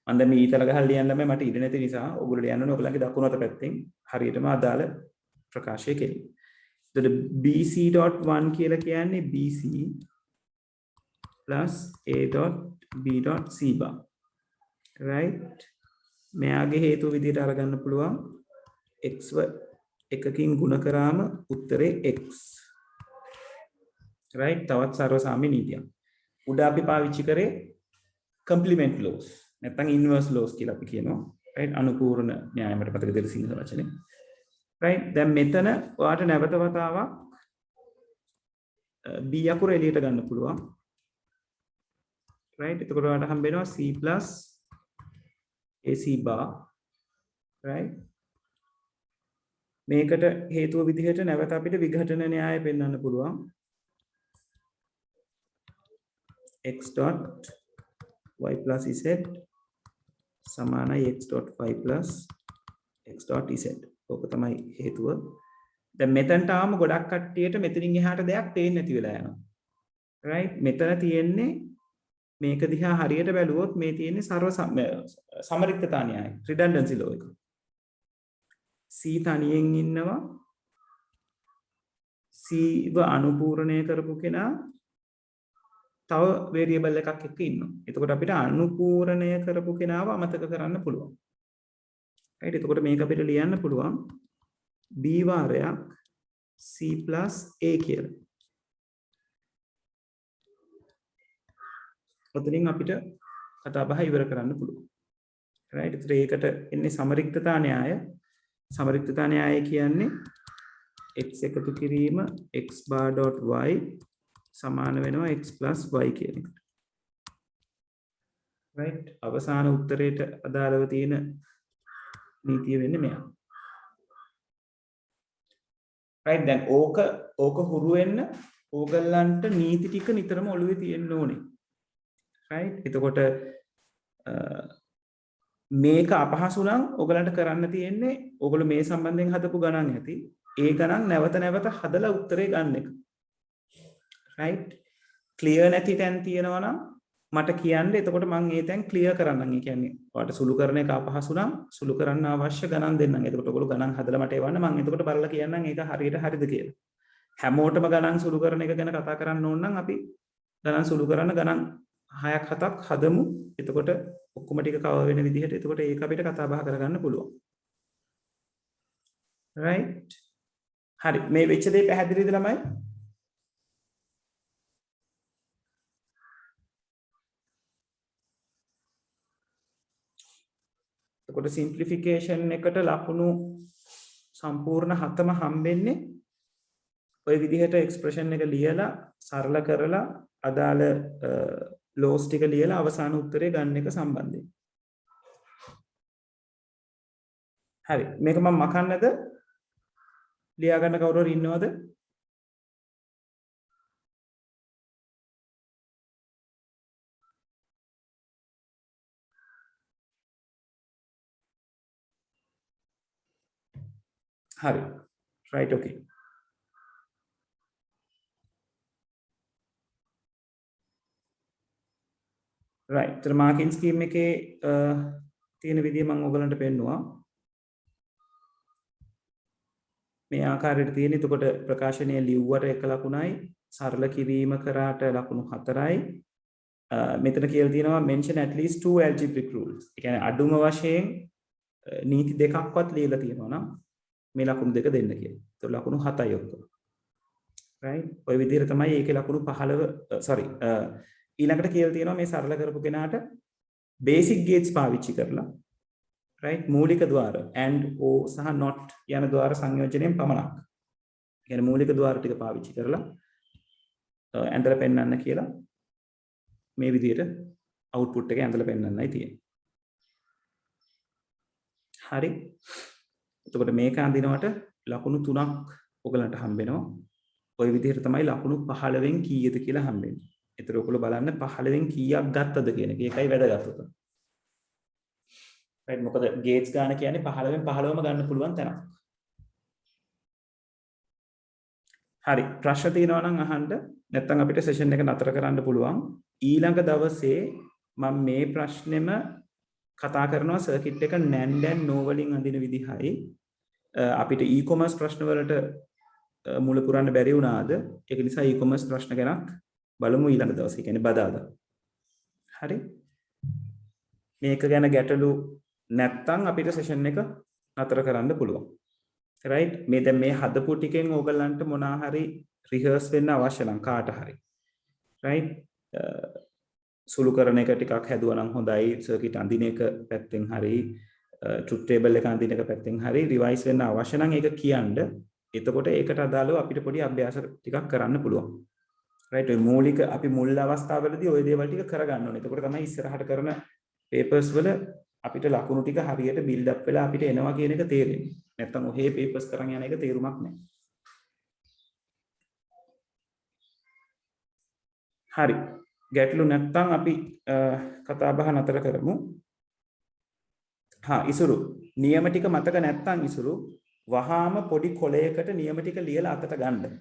මම දැන් මේ ඊතල ගහලා ලියන්න බෑ මට ඉඩ නැති නිසා ඔයගොල්ලෝ ලියන්න ඕනේ ඔයගලගේ දකුණු අත පැත්තෙන් හරියටම අදාළ ප්‍රකාශය කෙරේ. එතකොට bc.1 කියලා කියන්නේ bc plus a.b.c bar right මෙයාගේ හේතුව විදිහට අරගන්න පුළුවන් x එකකින් ගුණ කරාම උත්තරේ x right තවත් සර්වසාම්‍ය නීතියක් උඩ අපි පාවිච්චි කරේ complement laws නැත්නම් inverse laws කියලා අපි කියනවා right අනුපූර්ණ න්‍යාය මට මතක දෙල සිංහල වචනේ right දැන් මෙතන ඔයාට නැවත වතාවක් b අකුර එළියට ගන්න පුළුවන් right එතකොට ඔයාලට හම්බ වෙනවා c plus ac bar right මේකට හේතුව විදිහට නැවත අපිට විඝටන න්‍යාය පෙන්වන්න පුළුවන් x.y plus z සමානයි x.y plus x.z ඕක තමයි හේතුව දැන් මෙතනට ආවම ගොඩක් කට්ටියට මෙතනින් එහාට දෙයක් පේන්නේ නැති වෙලා යනවා right මෙතන තියෙන්නේ මේක දිහා හරියට බැලුවොත් මේ තියෙන්නේ සර්ව සමරික්තතා න්‍යාය redundancy law එක c තනියෙන් ඉන්නවා c ව අනුපූර්ණය කරපු කෙනා තව variable එකක් එක්ක ඉන්නවා එතකොට අපිට අනුපූර්ණය කරපු කෙනාව අමතක කරන්න පුළුවන් right එතකොට මේක අපිට ලියන්න පුළුවන් b වාරයක් c plus a කියලා ඔතනින් අපිට කතා බහ ඉවර කරන්න පුළුවන්. right ඒතර ඒකට එන්නේ සමරික්තතා න්‍යාය. සමරික්තතා න්‍යාය කියන්නේ x එකතු කිරීම x bar.y සමාන වෙනවා x + y කියන එකට. right අවසාන උත්තරයට අදාළව තියෙන නීතිය වෙන්නේ මෙයා. right දැන් ඕක හුරු වෙන්න ඕගලන්ට නීති ටික නිතරම ඔළුවේ තියෙන්න ඕනේ. right එතකොට මේක අපහසු නම් ඔයගලන්ට කරන්න තියෙන්නේ ඔයගොල්ලෝ මේ සම්බන්ධයෙන් හදපු ගණන් ඇති ඒ ගණන් නැවත නැවත හදලා උත්තරේ ගන්න එක. right clear නැති තැන් තියෙනවා නම් මට කියන්න එතකොට මම ඒ තැන් clear කරන්නම්. ඒ කියන්නේ ඔයාලට සුළු කරන එක අපහසු නම් සුළු කරන්න අවශ්‍ය ගණන් දෙන්නම්. එතකොට ඔයගොල්ලෝ ගණන් හදලා මට එවන්න මම එතකොට බලලා කියන්නම් ඒක හරියට හරිද කියලා. හැමෝටම ගණන් සුළු කරන එක ගැන කතා කරන්න ඕන නම් අපි ගණන් සුළු කරන ගණන් 6ක් 7ක් හදමු. එතකොට ඔක්කොම ටික කවර් වෙන විදිහට එතකොට ඒක අපිට කතා බහ කරගන්න පුළුවන්. right හරි මේ වෙච්ච දේ පැහැදිලිද ළමයි? එතකොට simplification එකට ලකුණු සම්පූර්ණ 7ම හම්බෙන්නේ ඔය විදිහට එක්ස්ප්‍රෙෂන් එක ලියලා සරල කරලා අදාළ ලෝස් ටික ලියලා අවසාන උත්තරේ ගන්න එක සම්බන්ධයෙන්. හරි මේක මම මකන්නද? ලියා ගන්න කවුරු හරි ඉන්නවද? හරි right okay right तर මාකින් ස්කීම් එකේ තියෙන විදිය මම ඔයගලන්ට පෙන්නුවා. මේ ආකාරයට තියෙන. එතකොට ප්‍රකාශනය ලිව්වට 1 ලකුණයි සරල කිරීම කරාට ලකුණු 4යි. මෙතන කියලා තියෙනවා mention at least 2 algebraic rules. ඒ කියන්නේ අඩුම වශයෙන් නීති දෙකක්වත් ලියලා තියෙනවා නම් මේ ලකුණු දෙක දෙන්න කියලා. ඒතකොට ලකුණු 7යි ඔක්කොම. right ඔය විදිහට තමයි ඒකේ ලකුණු 15 sorry ඊළඟට කියලා තියෙනවා මේ සරල කරපු කෙනාට basic gates පාවිච්චි කරලා right මූලික ద్వාර and o සහ not යන ద్వාර සංයෝජනයෙන් පමණක්. يعني මූලික ద్వාර ටික පාවිච්චි කරලා ඇඳලා පෙන්වන්න කියලා මේ විදිහට output එක ඇඳලා පෙන්වන්නයි තියෙන්නේ. හරි. එතකොට මේක අඳිනවට ලකුණු 3ක් ඔයගලන්ට හම්බෙනවා. ওই විදිහට තමයි ලකුණු 15න් කීයද කියලා හම්බෙන්නේ. ඒතර ඔයගොල්ලෝ බලන්න 15න් කීයක් ගත්තද කියන එක. ඒකයි වැදගත් උතන. right මොකද ගේට්ස් ගන්න කියන්නේ 15න් 15ම ගන්න පුළුවන් තැනක්. හරි ප්‍රශ්න තියෙනවා නම් අහන්න. නැත්නම් අපිට සෙෂන් එක නතර කරන්න පුළුවන්. ඊළඟ දවසේ මම මේ ප්‍රශ්නෙම කතා කරනවා සර්කිට් එක නැන්ඩ් ඇන්ඩ් නෝ වලින් අඳින විදිහයි. අපිට e-commerce ප්‍රශ්න වලට මුල පුරන්න බැරි වුණාද? ඒක නිසා e-commerce ප්‍රශ්න ගැනක් බලමු ඊළඟ දවසේ. කියන්නේ බදාදා. හරි. මේක ගැන ගැටලු නැත්තම් අපිට සෙෂන් එක නතර කරන්න පුළුවන්. right මේ දැන් මේ හදපු ටිකෙන් ඕගලන්ට මොනවා හරි රිහර්ස් වෙන්න අවශ්‍ය නම් කාට හරි. right සුළු කරන එක ටිකක් හැදුවා නම් හොඳයි. සර්කිට් අඳින එක පැත්තෙන් හරි ට්‍රුත් ටේබල් එක අඳින එක පැත්තෙන් හරි රිවයිස් වෙන්න අවශ්‍ය නම් ඒක කියන්න. එතකොට ඒකට අදාළව අපිට පොඩි අභ්‍යාස ටිකක් කරන්න පුළුවන්. right ඔය මූලික අපි මුල් අවස්ථාවවලදී ওই දේවල් ටික කරගන්න ඕනේ. එතකොට තමයි ඉස්සරහට කරන papers වල අපිට ලකුණු ටික හරියට build up වෙලා අපිට එනවා කියන එක තේරෙන්නේ. නැත්තම් ඔහේ papers කරන් යන එක තේරුමක් නැහැ. හරි. ගැටලු නැත්තම් අපි කතා බහ නතර කරමු. ඉසුරු නියම ටික මතක නැත්තම් ඉසුරු වහාම පොඩි කොලයකට නියම ටික ලියලා අතට ගන්න.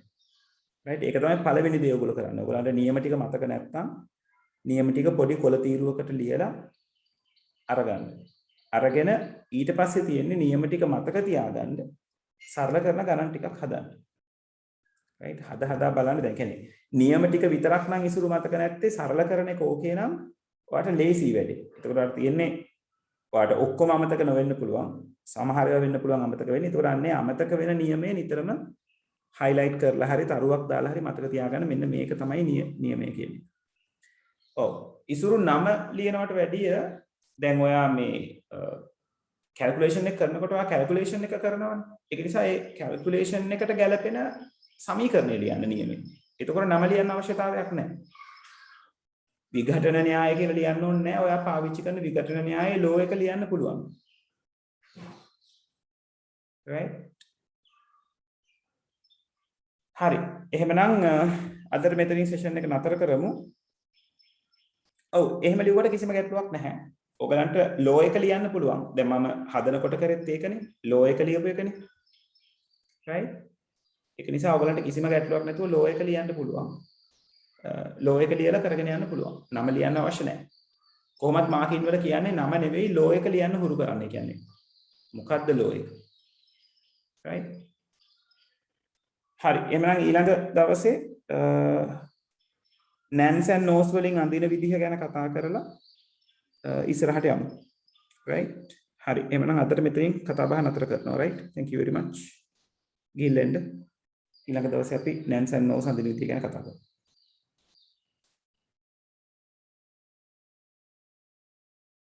right ඒක තමයි පළවෙනි දේ ඔයගොල්ලෝ කරන්නේ. ඔයගොල්ලන්ට නියම ටික මතක නැත්තම් නියම ටික පොඩි කොල තීරුවකට ලියලා අරගන්න. අරගෙන ඊට පස්සේ තියෙන්නේ නියම ටික මතක තියාගන්න සරල කරන ගණන් ටිකක් හදන්න. right හදා බලන්න. දැන් කියන්නේ නියම ටික විතරක් නම් ඉසුරු මතක නැත්තේ සරල කරන එක ඕකේ නම් ඔයාලට ලේසි වැඩේ. ඒකට ඔයාලට තියෙන්නේ ඔයාලට ඔක්කොම අමතක නොවෙන්න පුළුවන්. සමහර ඒවා වෙන්න පුළුවන් අමතක වෙන්නේ. ඒකට අන්නේ අමතක වෙන නියමයේ නිතරම highlight කරලා හරි තරුවක් දාලා හරි මතක තියාගන්න. මෙන්න මේක තමයි නියමය කියන්නේ. ඔව් ඉසුරු නම ලියනවට වැඩිය දැන් ඔයා මේ කැල්කියුලේෂන් එක කරනකොට ඔයා කැල්කියුලේෂන් එක කරනවනේ. ඒක නිසා ඒ කැල්කියුලේෂන් එකට ගැලපෙන සමීකරණය ලියන්න නියමයි. එතකොට නම ලියන්න අවශ්‍යතාවයක් නැහැ. විඝටන න්‍යාය කියලා ලියන්න ඕනේ නැහැ. ඔයා පාවිච්චි කරන විඝටන න්‍යායේ ලෝ එක ලියන්න පුළුවන්. right? හරි. එහෙමනම් අදට මෙතනින් සෙෂන් එක නතර කරමු. ඔව් එහෙම ලිව්වට කිසිම ගැටලුවක් නැහැ. ඔයගලන්ට ලෝ එක ලියන්න පුළුවන්. දැන් මම හදනකොට කරෙත් ඒකනේ. ලෝ එක ලියපු එකනේ. right? ඒක නිසා ඔයගලන්ට කිසිම ගැටලුවක් නැතුව ලෝ එක ලියන්න පුළුවන්. ලෝ එක ලියලා කරගෙන යන්න පුළුවන්. නම ලියන්න අවශ්‍ය නැහැ. කොහොමත් මාකින් වල කියන්නේ නම නෙවෙයි ලෝ එක ලියන්න හුරු කරන්න කියන්නේ. මොකද්ද ලෝ එක? right? හරි. එහෙනම් ඊළඟ දවසේ නෑන්ස් ඇන්ඩ් නෝස් වලින් අඳින විදිහ ගැන කතා කරලා ඉස්සරහට යමු. right? හරි. එහෙනම් අදට මෙතනින් කතා බහ නතර කරනවා. right? thank you very much. ගිහින් එන්න. ඊළඟ දවසේ අපි නෑන්ස් ඇන්ඩ් නෝස් අඳින විදිහ ගැන කතා කරමු.